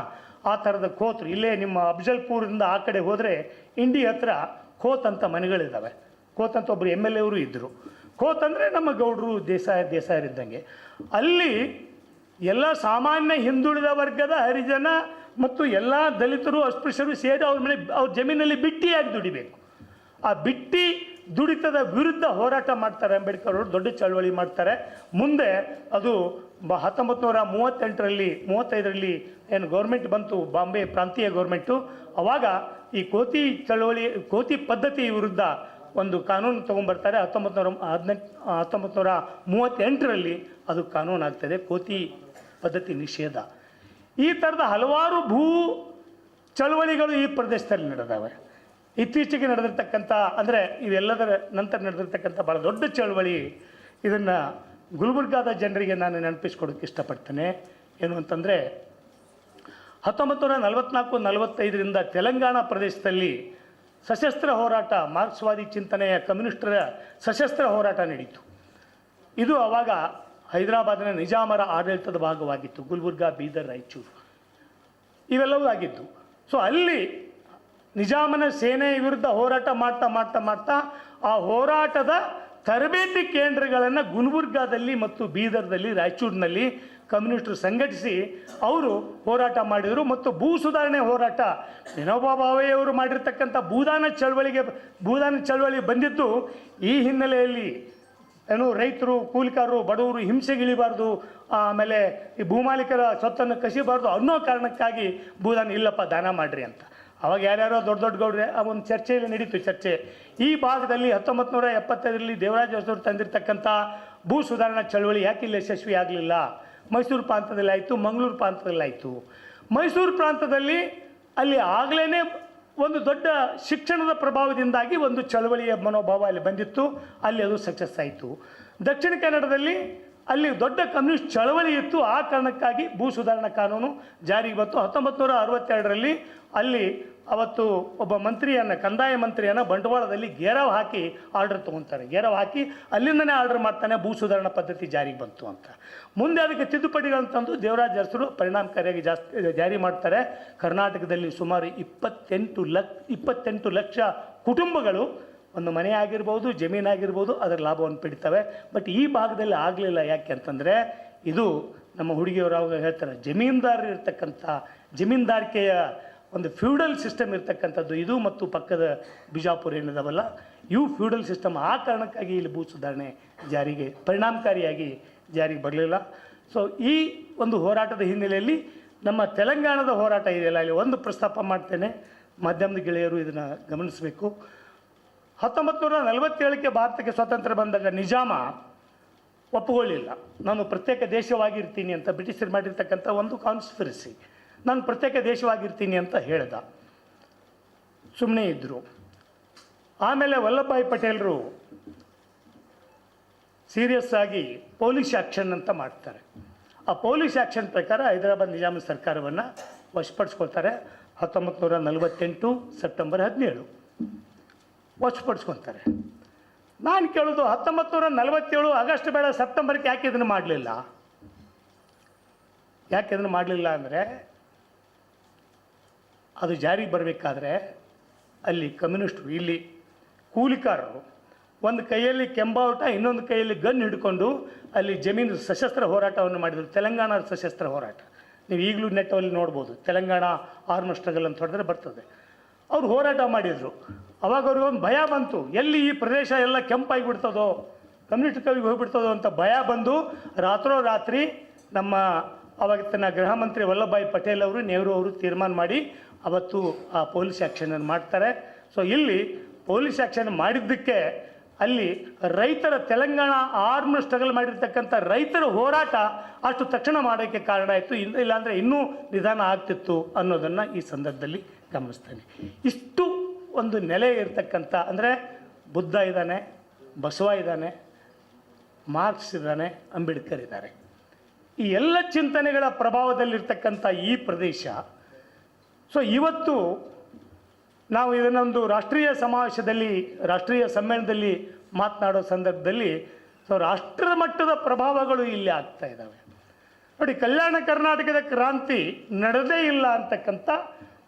ಆ ಥರದ ಕೋತ್ರು. ಇಲ್ಲೇ ನಿಮ್ಮ ಅಫ್ಜಲ್ಪುರದಿಂದ ಆ ಕಡೆ ಹೋದರೆ ಇಂಡಿ ಹತ್ರ ಕೋತ್ ಅಂತ ಮನೆಗಳಿದ್ದಾವೆ. ಕೋತ್ ಅಂತ ಒಬ್ಬರು MLA ಅವರು ಇದ್ದರು. ಕೋತ್ ಅಂದರೆ ನಮ್ಮ ಗೌಡರು, ದೇಸಾಯರಿದ್ದಂಗೆ. ಅಲ್ಲಿ ಎಲ್ಲ ಸಾಮಾನ್ಯ ಹಿಂದುಳಿದ ವರ್ಗದ ಹರಿಜನ ಮತ್ತು ಎಲ್ಲ ದಲಿತರು, ಅಸ್ಪೃಶ್ಯರು ಸೇರಿ ಅವ್ರ ಜಮೀನಲ್ಲಿ ಬಿಟ್ಟಿಯಾಗಿ ದುಡಿಬೇಕು. ಆ ಬಿಟ್ಟಿ ದುಡಿತದ ವಿರುದ್ಧ ಹೋರಾಟ ಮಾಡ್ತಾರೆ ಅಂಬೇಡ್ಕರ್ ಅವರು. ದೊಡ್ಡ ಚಳವಳಿ ಮಾಡ್ತಾರೆ. ಮುಂದೆ ಅದು 1935ರಲ್ಲಿ ಏನು ಗೌರ್ಮೆಂಟ್ ಬಂತು, ಬಾಂಬೆ ಪ್ರಾಂತೀಯ ಗೌರ್ಮೆಂಟು, ಆವಾಗ ಈ ಕೋತಿ ಪದ್ಧತಿ ವಿರುದ್ಧ ಒಂದು ಕಾನೂನು ತೊಗೊಂಡ್ಬರ್ತಾರೆ. 1938ರಲ್ಲಿ ಅದು ಕಾನೂನು ಆಗ್ತದೆ, ಕೋತಿ ಪದ್ಧತಿ ನಿಷೇಧ. ಈ ಥರದ ಹಲವಾರು ಭೂ ಚಳವಳಿಗಳು ಈ ಪ್ರದೇಶದಲ್ಲಿ ನಡೆದವೆ. ಇತ್ತೀಚೆಗೆ ನಡೆದಿರ್ತಕ್ಕಂಥ, ಅಂದರೆ ಇವೆಲ್ಲದರ ನಂತರ ನಡೆದಿರ್ತಕ್ಕಂಥ ಭಾಳ ದೊಡ್ಡ ಚಳವಳಿ. ಇದನ್ನು ಗುಲ್ಬರ್ಗಾದ ಜನರಿಗೆ ನಾನು ನೆನಪಿಸ್ಕೊಡೋಕ್ಕೆ ಇಷ್ಟಪಡ್ತೇನೆ. ಏನು ಅಂತಂದರೆ 1944-45ರಿಂದ ತೆಲಂಗಾಣ ಪ್ರದೇಶದಲ್ಲಿ ಸಶಸ್ತ್ರ ಹೋರಾಟ, ಮಾರ್ಕ್ಸ್ವಾದಿ ಚಿಂತನೆಯ ಕಮ್ಯುನಿಸ್ಟರ ಸಶಸ್ತ್ರ ಹೋರಾಟ ನಡೀತು. ಇದು ಆವಾಗ ಹೈದರಾಬಾದಿನ ನಿಜಾಮರ ಆಡಳಿತದ ಭಾಗವಾಗಿತ್ತು. ಗುಲ್ಬರ್ಗಾ, ಬೀದರ್, ರಾಯಚೂರು ಇವೆಲ್ಲವೂ ಆಗಿದ್ದು. ಸೊ ಅಲ್ಲಿ ನಿಜಾಮನ ಸೇನೆಯ ವಿರುದ್ಧ ಹೋರಾಟ ಮಾಡ್ತಾ ಆ ಹೋರಾಟದ ತರಬೇತಿ ಕೇಂದ್ರಗಳನ್ನು ಗುಲ್ಬರ್ಗಾದಲ್ಲಿ ಮತ್ತು ಬೀದರ್ದಲ್ಲಿ, ರಾಯಚೂರಿನಲ್ಲಿ ಕಮ್ಯುನಿಸ್ಟರು ಸಂಘಟಿಸಿ ಅವರು ಹೋರಾಟ ಮಾಡಿದರು. ಮತ್ತು ಭೂ ಸುಧಾರಣೆ ಹೋರಾಟ, ವಿನೋಬಾ ಭಾವೆಯವರು ಮಾಡಿರ್ತಕ್ಕಂಥ ಭೂದಾನ ಚಳವಳಿ ಬಂದಿದ್ದು ಈ ಹಿನ್ನೆಲೆಯಲ್ಲಿ. ಏನು, ರೈತರು, ಕೂಲಿಕಾರರು, ಬಡವರು ಹಿಂಸೆಗಿಳಿಬಾರ್ದು, ಆಮೇಲೆ ಈ ಭೂಮಾಲೀಕರ ಸ್ವತ್ತನ್ನು ಕಸಿಬಾರ್ದು ಅನ್ನೋ ಕಾರಣಕ್ಕಾಗಿ ಭೂದಾನ ಇಲ್ಲಪ್ಪ, ದಾನ ಮಾಡಿರಿ ಅಂತ. ಅವಾಗ ಯಾರ್ಯಾರೋ ದೊಡ್ಡ ಗೌಡ್ರೆ ಆ ಒಂದು ಚರ್ಚೆಯಲ್ಲಿ ನಡೀತು. ಚರ್ಚೆ ಈ ಭಾಗದಲ್ಲಿ 1975ರಲ್ಲಿ ದೇವರಾಜ ಅರಸರು ತಂದಿರತಕ್ಕಂಥ ಭೂ ಸುಧಾರಣಾ ಚಳವಳಿ ಯಾಕೆ ಇಲ್ಲಿ ಯಶಸ್ವಿ ಆಗಲಿಲ್ಲ? ಮೈಸೂರು ಪ್ರಾಂತದಲ್ಲಿ ಆಯಿತು, ಮಂಗಳೂರು ಪ್ರಾಂತದಲ್ಲಿ ಆಯಿತು. ಮೈಸೂರು ಪ್ರಾಂತದಲ್ಲಿ ಅಲ್ಲಿ ಆಗಲೇ ಒಂದು ದೊಡ್ಡ ಶಿಕ್ಷಣದ ಪ್ರಭಾವದಿಂದಾಗಿ ಒಂದು ಚಳವಳಿಯ ಮನೋಭಾವ ಅಲ್ಲಿ ಬಂದಿತ್ತು, ಅಲ್ಲಿ ಅದು ಸಕ್ಸಸ್ ಆಯಿತು. ದಕ್ಷಿಣ ಕನ್ನಡದಲ್ಲಿ ಅಲ್ಲಿ ದೊಡ್ಡ ಕಮ್ಯುನಿಸ್ಟ್ ಚಳವಳಿ ಇತ್ತು, ಆ ಕಾರಣಕ್ಕಾಗಿ ಭೂ ಸುಧಾರಣಾ ಕಾನೂನು ಜಾರಿಗೆ ಬಂತು. 1962ರಲ್ಲಿ ಅಲ್ಲಿ ಅವತ್ತು ಒಬ್ಬ ಮಂತ್ರಿಯನ್ನು, ಕಂದಾಯ ಮಂತ್ರಿಯನ್ನು ಬಂಡವಾಳದಲ್ಲಿ ಘೇರಾವ್ ಹಾಕಿ ಆರ್ಡರ್ ತೊಗೊತಾರೆ. ಘೇರಾವ್ ಹಾಕಿ ಅಲ್ಲಿಂದನೇ ಆರ್ಡರ್ ಮಾಡ್ತಾನೆ, ಭೂ ಸುಧಾರಣಾ ಪದ್ಧತಿ ಜಾರಿಗೆ ಬಂತು ಅಂತ. ಮುಂದೆ ಅದಕ್ಕೆ ತಿದ್ದುಪಡಿಗಳನ್ನು ತಂದು ದೇವರಾಜ ಅರಸರು ಪರಿಣಾಮಕಾರಿಯಾಗಿ ಜಾರಿ ಮಾಡ್ತಾರೆ. ಕರ್ನಾಟಕದಲ್ಲಿ ಸುಮಾರು 28 ಲಕ್ಷ ಕುಟುಂಬಗಳು ಒಂದು ಮನೆ ಆಗಿರ್ಬೋದು, ಜಮೀನಾಗಿರ್ಬೋದು, ಅದರ ಲಾಭವನ್ನು ಪಡಿತವೆ. ಬಟ್ ಈ ಭಾಗದಲ್ಲಿ ಆಗಲಿಲ್ಲ. ಯಾಕೆ ಅಂತಂದರೆ ಇದು ನಮ್ಮ ಹುಡುಗಿಯವರು ಅವಾಗ ಹೇಳ್ತಾರೆ, ಜಮೀನ್ದಾರರು ಇರ್ತಕ್ಕಂಥ ಜಮೀನ್ದಾರಿಕೆಯ ಒಂದು ಫ್ಯೂಡಲ್ ಸಿಸ್ಟಮ್ ಇರ್ತಕ್ಕಂಥದ್ದು ಇದು, ಮತ್ತು ಪಕ್ಕದ ಬಿಜಾಪುರ ಏನಿದಾವಲ್ಲ ಇವು ಫ್ಯೂಡಲ್ ಸಿಸ್ಟಮ್. ಆ ಕಾರಣಕ್ಕಾಗಿ ಇಲ್ಲಿ ಭೂ ಸುಧಾರಣೆ ಜಾರಿಗೆ ಪರಿಣಾಮಕಾರಿಯಾಗಿ ಜಾರಿಗೆ ಬರಲಿಲ್ಲ. ಸೊ ಈ ಒಂದು ಹೋರಾಟದ ಹಿನ್ನೆಲೆಯಲ್ಲಿ ನಮ್ಮ ತೆಲಂಗಾಣದ ಹೋರಾಟ ಇದೆಯಲ್ಲ, ಇಲ್ಲಿ ಒಂದು ಪ್ರಸ್ತಾಪ ಮಾಡ್ತೇನೆ, ಮಾಧ್ಯಮದ ಗೆಳೆಯರು ಇದನ್ನು ಗಮನಿಸಬೇಕು. 1947ಕ್ಕೆ ಭಾರತಕ್ಕೆ ಸ್ವಾತಂತ್ರ್ಯ ಬಂದಾಗ ನಿಜಾಮ ಒಪ್ಪುಕೊಳ್ಳಿಲ್ಲ. ನಾನು ಪ್ರತ್ಯೇಕ ದೇಶವಾಗಿರ್ತೀನಿ ಅಂತ, ಬ್ರಿಟಿಷರು ಮಾಡಿರ್ತಕ್ಕಂಥ ಒಂದು ಕಾನ್ಸ್ಪಿರಸಿ, ನಾನು ಪ್ರತ್ಯೇಕ ದೇಶವಾಗಿರ್ತೀನಿ ಅಂತ ಹೇಳ್ದ. ಸುಮ್ಮನೆ ಇದ್ದರು. ಆಮೇಲೆ ವಲ್ಲಭಭಾಯಿ ಪಟೇಲರು ಸೀರಿಯಸ್ ಆಗಿ ಪೊಲೀಸ್ ಆ್ಯಕ್ಷನ್ ಅಂತ ಮಾಡ್ತಾರೆ. ಆ ಪೊಲೀಸ್ ಆ್ಯಕ್ಷನ್ ಪ್ರಕಾರ ಹೈದರಾಬಾದ್ ನಿಜಾಮ ಸರ್ಕಾರವನ್ನು ವಶಪಡಿಸ್ಕೊಳ್ತಾರೆ. 1948 ಸೆಪ್ಟೆಂಬರ್ 17 ವಶಪಡಿಸ್ಕೊತಾರೆ. ನಾನು ಕೇಳೋದು 1947 ಆಗಸ್ಟ್ ಬೇಡ, ಸೆಪ್ಟೆಂಬರ್ಗೆ ಯಾಕೆ ಇದನ್ನು ಮಾಡಲಿಲ್ಲ? ಯಾಕೆ ಇದನ್ನು ಮಾಡಲಿಲ್ಲ ಅಂದರೆ, ಅದು ಜಾರಿಗೆ ಬರಬೇಕಾದ್ರೆ ಅಲ್ಲಿ ಕಮ್ಯುನಿಸ್ಟರು, ಇಲ್ಲಿ ಕೂಲಿಕಾರರು ಒಂದು ಕೈಯಲ್ಲಿ ಕೆಂಬಾವುಟ, ಇನ್ನೊಂದು ಕೈಯಲ್ಲಿ ಗನ್ ಹಿಡ್ಕೊಂಡು ಅಲ್ಲಿ ಜಮೀನು ಸಶಸ್ತ್ರ ಹೋರಾಟವನ್ನು ಮಾಡಿದರು. ತೆಲಂಗಾಣ ಸಶಸ್ತ್ರ ಹೋರಾಟ ನೀವು ಈಗಲೂ ನೆಟ್ಟಲ್ಲಿ ನೋಡ್ಬೋದು, ತೆಲಂಗಾಣ ಆರ್ಮ್ ಸ್ಟ್ರಗಲ್ ಅಂತ ಹೊಡೆದ್ರೆ ಬರ್ತದೆ. ಅವ್ರು ಹೋರಾಟ ಮಾಡಿದರು. ಅವಾಗ ಅವ್ರಿಗೊಂದು ಭಯ ಬಂತು, ಎಲ್ಲಿ ಈ ಪ್ರದೇಶ ಎಲ್ಲ ಕೆಂಪಾಗಿಬಿಡ್ತದೋ, ಕಮ್ಯುನಿಸ್ಟ್ ಕವಿಗೆ ಹೋಗಿಬಿಡ್ತದೋ ಅಂತ ಭಯ ಬಂದು ರಾತ್ರೋರಾತ್ರಿ ನಮ್ಮ ಆವಾಗಿನ ಗೃಹ ಮಂತ್ರಿ ವಲ್ಲಭಭಾಯಿ ಪಟೇಲ್ ಅವರು, ನೆಹರು ಅವರು ತೀರ್ಮಾನ ಮಾಡಿ ಅವತ್ತು ಆ ಪೊಲೀಸ್ ಆ್ಯಕ್ಷನನ್ನು ಮಾಡ್ತಾರೆ. ಸೊ ಇಲ್ಲಿ ಪೊಲೀಸ್ ಆ್ಯಕ್ಷನ್ ಮಾಡಿದ್ದಕ್ಕೆ ಅಲ್ಲಿ ರೈತರ, ತೆಲಂಗಾಣ ಆರ್ಮ್ ಸ್ಟ್ರಗಲ್ ಮಾಡಿರ್ತಕ್ಕಂಥ ರೈತರ ಹೋರಾಟ ಅಷ್ಟು ತಕ್ಷಣ ಮಾಡೋಕ್ಕೆ ಕಾರಣ ಆಯಿತು. ಇಲ್ಲಾಂದರೆ ಇನ್ನೂ ನಿಧಾನ ಆಗ್ತಿತ್ತು ಅನ್ನೋದನ್ನು ಈ ಸಂದರ್ಭದಲ್ಲಿ ಗಮನಿಸ್ತೇನೆ. ಇಷ್ಟು ಒಂದು ನೆಲೆ ಇರ್ತಕ್ಕಂಥ, ಅಂದರೆ ಬುದ್ಧ ಇದ್ದಾನೆ, ಬಸವ ಇದ್ದಾನೆ, ಮಾರ್ಕ್ಸ್ ಇದ್ದಾನೆ, ಅಂಬೇಡ್ಕರ್ ಇದ್ದಾರೆ. ಈ ಎಲ್ಲ ಚಿಂತನೆಗಳ ಪ್ರಭಾವದಲ್ಲಿರ್ತಕ್ಕಂಥ ಈ ಪ್ರದೇಶ. ಸೊ ಇವತ್ತು ನಾವು ಇದನ್ನೊಂದು ರಾಷ್ಟ್ರೀಯ ಸಮಾವೇಶದಲ್ಲಿ, ರಾಷ್ಟ್ರೀಯ ಸಮ್ಮೇಳನದಲ್ಲಿ ಮಾತನಾಡೋ ಸಂದರ್ಭದಲ್ಲಿ ಸೊ ರಾಷ್ಟ್ರದ ಮಟ್ಟದ ಪ್ರಭಾವಗಳು ಇಲ್ಲಿ ಆಗ್ತಾ ಇದ್ದಾವೆ. ನೋಡಿ, ಕಲ್ಯಾಣ ಕರ್ನಾಟಕದ ಕ್ರಾಂತಿ ನಡೆದೇ ಇಲ್ಲ ಅಂತಕ್ಕಂಥ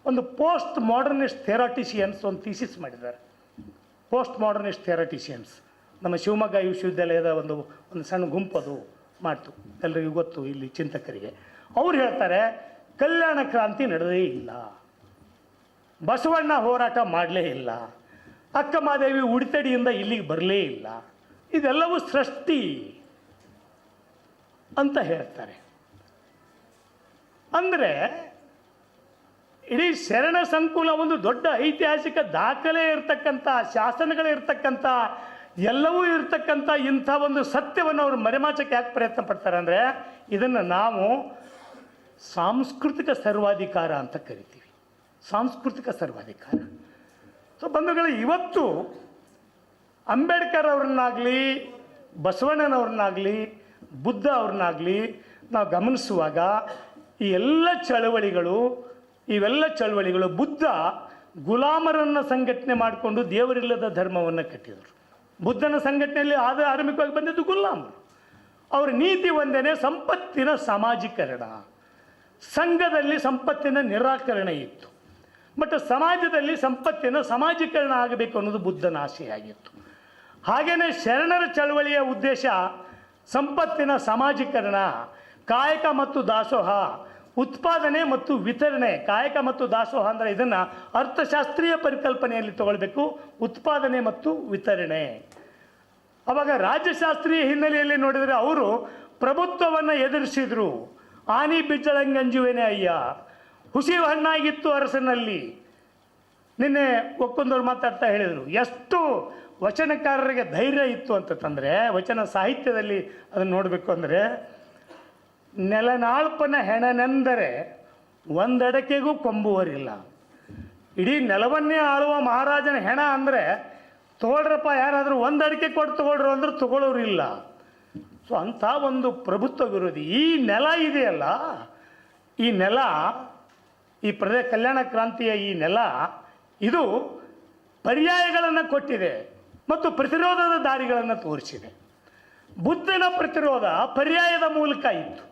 ಒಂದು ಪೋಸ್ಟ್ ಮಾಡರ್ನಿಸ್ಟ್ ಥಿಯರಾಟಿಷಿಯನ್ಸ್ ಒಂದು ಥೀಸಿಸ್ ಮಾಡಿದ್ದಾರೆ. ಪೋಸ್ಟ್ ಮಾಡರ್ನಿಸ್ಟ್ ಥಿಯರಾಟಿಷಿಯನ್ಸ್ ನಮ್ಮ ಶಿವಮೊಗ್ಗ ವಿಶ್ವವಿದ್ಯಾಲಯದ ಒಂದು ಸಣ್ಣ ಗುಂಪದು ಮಾಡ್ತು, ಎಲ್ಲರಿಗೂ ಗೊತ್ತು ಇಲ್ಲಿ ಚಿಂತಕರಿಗೆ. ಅವ್ರು ಹೇಳ್ತಾರೆ ಕಲ್ಯಾಣ ಕ್ರಾಂತಿ ನಡೆದೇ ಇಲ್ಲ, ಬಸವಣ್ಣ ಹೋರಾಟ ಮಾಡಲೇ ಇಲ್ಲ, ಅಕ್ಕಮಹಾದೇವಿ ಉಡಿತಡಿಯಿಂದ ಇಲ್ಲಿಗೆ ಬರಲೇ ಇಲ್ಲ, ಇದೆಲ್ಲವೂ ಸೃಷ್ಟಿ ಅಂತ ಹೇಳ್ತಾರೆ. ಅಂದರೆ ಇಡೀ ಶರಣ ಸಂಕುಲ ಒಂದು ದೊಡ್ಡ ಐತಿಹಾಸಿಕ ದಾಖಲೆ ಇರ್ತಕ್ಕಂಥ, ಶಾಸನಗಳಿರ್ತಕ್ಕಂಥ, ಎಲ್ಲವೂ ಇರ್ತಕ್ಕಂಥ ಇಂಥ ಒಂದು ಸತ್ಯವನ್ನು ಅವರು ಮರೆಮಾಚಕ್ಕೆ ಯಾಕೆ ಪ್ರಯತ್ನ ಪಡ್ತಾರೆ ಅಂದರೆ, ಇದನ್ನು ನಾವು ಸಾಂಸ್ಕೃತಿಕ ಸರ್ವಾಧಿಕಾರ ಅಂತ ಕರಿತೀವಿ. ಸಾಂಸ್ಕೃತಿಕ ಸರ್ವಾಧಿಕಾರ. ಸೊ ಬಂಧುಗಳು, ಇವತ್ತು ಅಂಬೇಡ್ಕರ್ ಅವ್ರನ್ನಾಗಲಿ, ಬಸವಣ್ಣನವ್ರನ್ನಾಗಲಿ, ಬುದ್ಧ ಅವ್ರನ್ನಾಗಲಿ ನಾವು ಗಮನಿಸುವಾಗ ಇವೆಲ್ಲ ಚಳವಳಿಗಳು ಬುದ್ಧ ಗುಲಾಮರನ್ನು ಸಂಘಟನೆ ಮಾಡಿಕೊಂಡು ದೇವರಿಲ್ಲದ ಧರ್ಮವನ್ನು ಕಟ್ಟಿದರು. ಬುದ್ಧನ ಸಂಘಟನೆಯಲ್ಲಿ ಆರಂಭಿಕವಾಗಿ ಬಂದಿದ್ದು ಗುಲಾಮರು. ಅವರ ನೀತಿ ಒಂದೇನೆ, ಸಂಪತ್ತಿನ ಸಾಮಾಜೀಕರಣ. ಸಂಘದಲ್ಲಿ ಸಂಪತ್ತಿನ ನಿರಾಕರಣೆ ಇತ್ತು, ಬಟ್ ಸಮಾಜದಲ್ಲಿ ಸಂಪತ್ತಿನ ಸಾಮಾಜೀಕರಣ ಆಗಬೇಕು ಅನ್ನೋದು ಬುದ್ಧನ ಆಶೆ ಆಗಿತ್ತು. ಹಾಗೆಯೇ ಶರಣರ ಚಳವಳಿಯ ಉದ್ದೇಶ ಸಂಪತ್ತಿನ ಸಾಮಾಜೀಕರಣ, ಕಾಯಕ ಮತ್ತು ದಾಸೋಹ, ಉತ್ಪಾದನೆ ಮತ್ತು ವಿತರಣೆ. ಕಾಯಕ ಮತ್ತು ದಾಸೋಹ ಅಂದರೆ ಇದನ್ನು ಅರ್ಥಶಾಸ್ತ್ರೀಯ ಪರಿಕಲ್ಪನೆಯಲ್ಲಿ ತಗೊಳ್ಬೇಕು, ಉತ್ಪಾದನೆ ಮತ್ತು ವಿತರಣೆ. ಅವಾಗ ರಾಜ್ಯಶಾಸ್ತ್ರೀಯ ಹಿನ್ನೆಲೆಯಲ್ಲಿ ನೋಡಿದರೆ ಅವರು ಪ್ರಭುತ್ವವನ್ನು ಎದುರಿಸಿದರು. ಆನಿ ಬಿಜ್ಜಳಂಗಂಜುವೇನೆ ಅಯ್ಯ, ಹುಸಿ ಹಣ್ಣಾಗಿತ್ತು ಅರಸನಲ್ಲಿ. ನಿನ್ನೆ ಒಕ್ಕೊಂದವ್ರು ಮಾತಾಡ್ತಾ ಹೇಳಿದರು, ಎಷ್ಟು ವಚನಕಾರರಿಗೆ ಧೈರ್ಯ ಇತ್ತು ಅಂತಂದರೆ, ವಚನ ಸಾಹಿತ್ಯದಲ್ಲಿ ಅದನ್ನು ನೋಡಬೇಕು ಅಂದರೆ, ನೆಲನಾಳ್ಪನ ಹೆಣನೆಂದರೆ ಒಂದಡಕೆಗೂ ಕೊಂಬುವರಿಲ್ಲ. ಇಡೀ ನೆಲವನ್ನೇ ಆಳುವ ಮಹಾರಾಜನ ಹೆಣ ಅಂದರೆ ತಗೊಳ್ರಪ್ಪ, ಯಾರಾದರೂ ಒಂದು ಅಡಿಕೆ ಕೊಟ್ಟು ತಗೊಳ್ರು ಅಂದ್ರೆ ತಗೊಳ್ಳೋರು ಇಲ್ಲ. ಸೊ ಅಂಥ ಒಂದು ಪ್ರಭುತ್ವ ವಿರೋಧಿ ಈ ನೆಲ ಇದೆಯಲ್ಲ, ಈ ನೆಲ, ಈ ಕಲ್ಯಾಣ ಕ್ರಾಂತಿಯ ಈ ನೆಲ, ಇದು ಪರ್ಯಾಯಗಳನ್ನು ಕೊಟ್ಟಿದೆ ಮತ್ತು ಪ್ರತಿರೋಧದ ದಾರಿಗಳನ್ನು ತೋರಿಸಿದೆ. ಬುದ್ಧನ ಪ್ರತಿರೋಧ ಪರ್ಯಾಯದ ಮೂಲಕ ಇತ್ತು.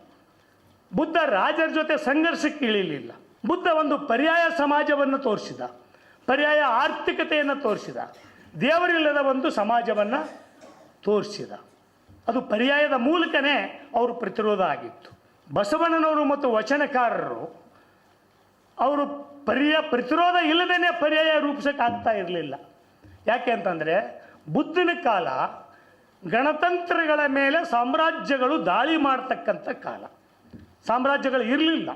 ಬುದ್ಧ ರಾಜರ ಜೊತೆ ಸಂಘರ್ಷಕ್ಕೆ ಇಳಿಲಿಲ್ಲ. ಬುದ್ಧ ಒಂದು ಪರ್ಯಾಯ ಸಮಾಜವನ್ನು ತೋರಿಸಿದ, ಪರ್ಯಾಯ ಆರ್ಥಿಕತೆಯನ್ನು ತೋರಿಸಿದ, ದೇವರಿಲ್ಲದ ಒಂದು ಸಮಾಜವನ್ನು ತೋರಿಸಿದ. ಅದು ಪರ್ಯಾಯದ ಮೂಲಕನೇ ಅವರು ಪ್ರತಿರೋಧ ಆಗಿತ್ತು. ಬಸವಣ್ಣನವರು ಮತ್ತು ವಚನಕಾರರು ಅವರು ಪ್ರತಿರೋಧ ಇಲ್ಲದೇ ಪರ್ಯಾಯ ರೂಪಿಸೋಕ್ಕಾಗ್ತಾ ಇರಲಿಲ್ಲ. ಯಾಕೆ ಅಂತಂದರೆ ಬುದ್ಧನ ಕಾಲ ಗಣತಂತ್ರಗಳ ಮೇಲೆ ಸಾಮ್ರಾಜ್ಯಗಳು ದಾಳಿ ಮಾಡ್ತಕ್ಕಂಥ ಕಾಲ. ಸಾಮ್ರಾಜ್ಯಗಳು ಇರಲಿಲ್ಲ.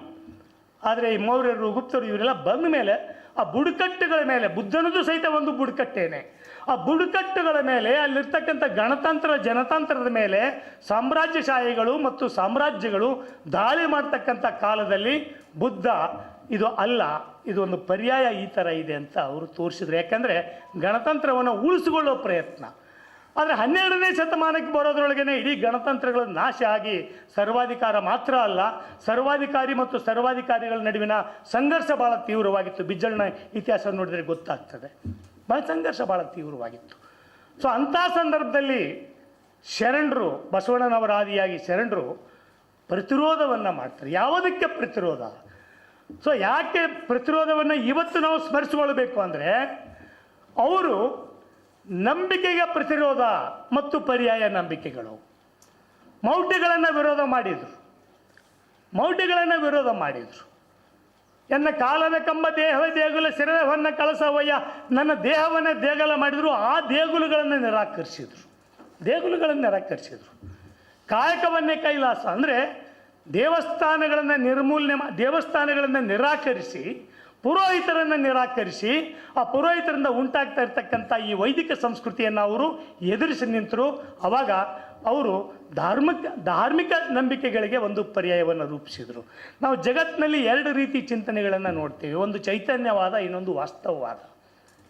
ಆದರೆ ಈ ಮೌರ್ಯರು, ಗುಪ್ತರು ಇವರೆಲ್ಲ ಬಂದ ಮೇಲೆ ಆ ಬುಡಕಟ್ಟುಗಳ ಮೇಲೆ, ಬುದ್ಧನದು ಸಹಿತ ಒಂದು ಬುಡಕಟ್ಟೇನೆ, ಆ ಬುಡಕಟ್ಟುಗಳ ಮೇಲೆ ಅಲ್ಲಿರ್ತಕ್ಕಂಥ ಗಣತಂತ್ರ ಜನತಂತ್ರದ ಮೇಲೆ ಸಾಮ್ರಾಜ್ಯಶಾಹಿಗಳು ಮತ್ತು ಸಾಮ್ರಾಜ್ಯಗಳು ದಾಳಿ ಮಾಡ್ತಕ್ಕಂಥ ಕಾಲದಲ್ಲಿ ಬುದ್ಧ ಇದು ಅಲ್ಲ, ಇದು ಒಂದು ಪರ್ಯಾಯ ಈ ಥರ ಇದೆ ಅಂತ ಅವರು ತೋರಿಸಿದ್ರು. ಯಾಕಂದರೆ ಗಣತಂತ್ರವನ್ನು ಉಳಿಸಿಕೊಳ್ಳೋ ಪ್ರಯತ್ನ. ಆದರೆ 12ನೇ ಶತಮಾನಕ್ಕೆ ಬರೋದ್ರೊಳಗೇ ಇಡೀ ಗಣತಂತ್ರಗಳು ನಾಶ ಆಗಿ ಸರ್ವಾಧಿಕಾರ ಮಾತ್ರ ಅಲ್ಲ, ಸರ್ವಾಧಿಕಾರಿ ಮತ್ತು ಸರ್ವಾಧಿಕಾರಿಗಳ ನಡುವಿನ ಸಂಘರ್ಷ ಭಾಳ ತೀವ್ರವಾಗಿತ್ತು. ಬಿಜ್ಜಳನ ಇತಿಹಾಸ ನೋಡಿದರೆ ಗೊತ್ತಾಗ್ತದೆ, ಭಾಳ ಸಂಘರ್ಷ ಭಾಳ ತೀವ್ರವಾಗಿತ್ತು. ಸೊ ಅಂಥ ಸಂದರ್ಭದಲ್ಲಿ ಶರಣರು, ಬಸವಣ್ಣನವರ ಆದಿಯಾಗಿ ಶರಣರು ಪ್ರತಿರೋಧವನ್ನು ಮಾಡ್ತಾರೆ. ಯಾವುದಕ್ಕೆ ಪ್ರತಿರೋಧ? ಸೊ ಯಾಕೆ ಪ್ರತಿರೋಧವನ್ನು ಇವತ್ತು ನಾವು ಸ್ಮರಿಸಿಕೊಳ್ಬೇಕು ಅಂದರೆ, ಅವರು ನಂಬಿಕೆಗೆ ಪ್ರತಿರೋಧ ಮತ್ತು ಪರ್ಯಾಯ ನಂಬಿಕೆಗಳು, ಮೌಢ್ಯಗಳನ್ನು ವಿರೋಧ ಮಾಡಿದರು. ಎನ್ನ ಕಾಲದ ಕಂಬ ದೇಹವೇ ದೇಗುಲ ಶಿರವನ್ನ ಕಳಸವಯ್ಯ, ನನ್ನ ದೇಹವನ್ನೇ ದೇಗಲ ಮಾಡಿದರು. ಆ ದೇಗುಲಗಳನ್ನು ನಿರಾಕರಿಸಿದರು. ಕಾಯಕವನ್ನೇ ಕೈಲಾಸ ಅಂದರೆ ದೇವಸ್ಥಾನಗಳನ್ನು ನಿರಾಕರಿಸಿ, ಪುರೋಹಿತರನ್ನು ನಿರಾಕರಿಸಿ, ಆ ಪುರೋಹಿತರಿಂದ ಉಂಟಾಗ್ತಾ ಇರ್ತಕ್ಕಂಥ ಈ ವೈದಿಕ ಸಂಸ್ಕೃತಿಯನ್ನು ಅವರು ಎದುರಿಸಿ ನಿಂತರು. ಆವಾಗ ಅವರು ಧಾರ್ಮಿಕ ನಂಬಿಕೆಗಳಿಗೆ ಒಂದು ಪರ್ಯಾಯವನ್ನು ರೂಪಿಸಿದರು. ನಾವು ಜಗತ್ತಿನಲ್ಲಿ 2 ರೀತಿ ಚಿಂತನೆಗಳನ್ನು ನೋಡ್ತೀವಿ. ಒಂದು ಚೈತನ್ಯವಾದ, ಇನ್ನೊಂದು ವಾಸ್ತವವಾದ.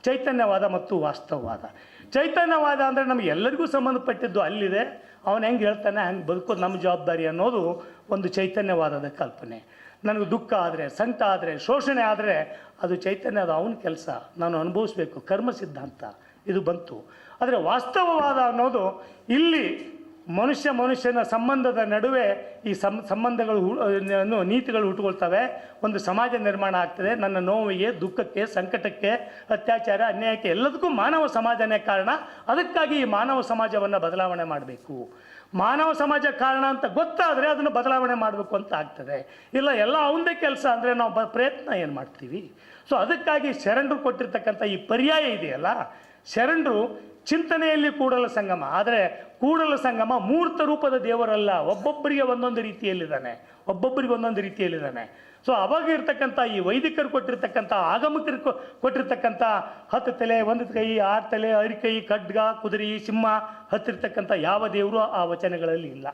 ಚೈತನ್ಯವಾದ ಮತ್ತು ವಾಸ್ತವವಾದ. ಚೈತನ್ಯವಾದ ಅಂದರೆ ನಮಗೆ ಎಲ್ಲರಿಗೂ ಸಂಬಂಧಪಟ್ಟಿದ್ದು ಅಲ್ಲಿದೆ, ಅವನು ಹೆಂಗೆ ಹೇಳ್ತಾನೆ ಹಂಗೆ ಬದುಕೋದು ನಮ್ಮ ಜವಾಬ್ದಾರಿ ಅನ್ನೋದು ಒಂದು ಚೈತನ್ಯವಾದದ ಕಲ್ಪನೆ. ನನಗೆ ದುಃಖ ಆದರೆ, ಸಂಕಟ ಆದರೆ, ಶೋಷಣೆ ಆದರೆ ಅದು ಚೈತನ್ಯದ ಅವನ ಕೆಲಸ, ನಾನು ಅನುಭವಿಸ್ಬೇಕು, ಕರ್ಮ ಸಿದ್ಧಾಂತ ಇದು ಬಂತು. ಆದರೆ ವಾಸ್ತವವಾದ ಅನ್ನೋದು ಇಲ್ಲಿ ಮನುಷ್ಯನ ಸಂಬಂಧದ ನಡುವೆ ಈ ಸಂಬಂಧಗಳು ನೀತಿಗಳು ಹುಟ್ಟುಕೊಳ್ತವೆ, ಒಂದು ಸಮಾಜ ನಿರ್ಮಾಣ ಆಗ್ತದೆ. ನನ್ನ ನೋವಿಗೆ, ದುಃಖಕ್ಕೆ, ಸಂಕಟಕ್ಕೆ, ಅತ್ಯಾಚಾರ, ಅನ್ಯಾಯಕ್ಕೆ ಎಲ್ಲದಕ್ಕೂ ಮಾನವ ಸಮಾಜನೇ ಕಾರಣ. ಅದಕ್ಕಾಗಿ ಈ ಮಾನವ ಸಮಾಜವನ್ನು ಬದಲಾವಣೆ ಮಾಡಬೇಕು. ಮಾನವ ಸಮಾಜ ಕಾರಣ ಅಂತ ಗೊತ್ತಾದರೆ ಅದನ್ನು ಬದಲಾವಣೆ ಮಾಡಬೇಕು ಅಂತ ಆಗ್ತದೆ. ಇಲ್ಲ ಎಲ್ಲ ಅವನದೇ ಕೆಲಸ ಅಂದರೆ ನಾವು ಪ್ರಯತ್ನ ಏನು ಮಾಡ್ತೀವಿ? ಸೊ ಅದಕ್ಕಾಗಿ ಶರಣರು ಕೊಟ್ಟಿರ್ತಕ್ಕಂಥ ಈ ಪರ್ಯಾಯ ಇದೆಯಲ್ಲ, ಶರಣರು ಚಿಂತನೆಯಲ್ಲಿ ಕೂಡಲ ಸಂಗಮ. ಆದರೆ ಕೂಡಲ ಸಂಗಮ ಮೂರ್ತ ರೂಪದ ದೇವರಲ್ಲ, ಒಬ್ಬೊಬ್ಬರಿಗೆ ಒಂದೊಂದು ರೀತಿಯಲ್ಲಿದ್ದಾನೆ. ಸೊ ಅವಾಗ ಇರ್ತಕ್ಕಂಥ ಈ ವೈದಿಕರು ಕೊಟ್ಟಿರ್ತಕ್ಕಂಥ, ಆಗಮಿಕರು ಕೊಟ್ಟಿರ್ತಕ್ಕಂಥ 10 ತಲೆ, 1 ಕೈ, 6 ತಲೆ, 6 ಕೈ, ಖಡ್ಗ, ಕುದುರೆ, ಸಿಂಹ ಹತ್ತಿರ್ತಕ್ಕಂಥ ಯಾವ ದೇವರು ಆ ವಚನಗಳಲ್ಲಿ ಇಲ್ಲ.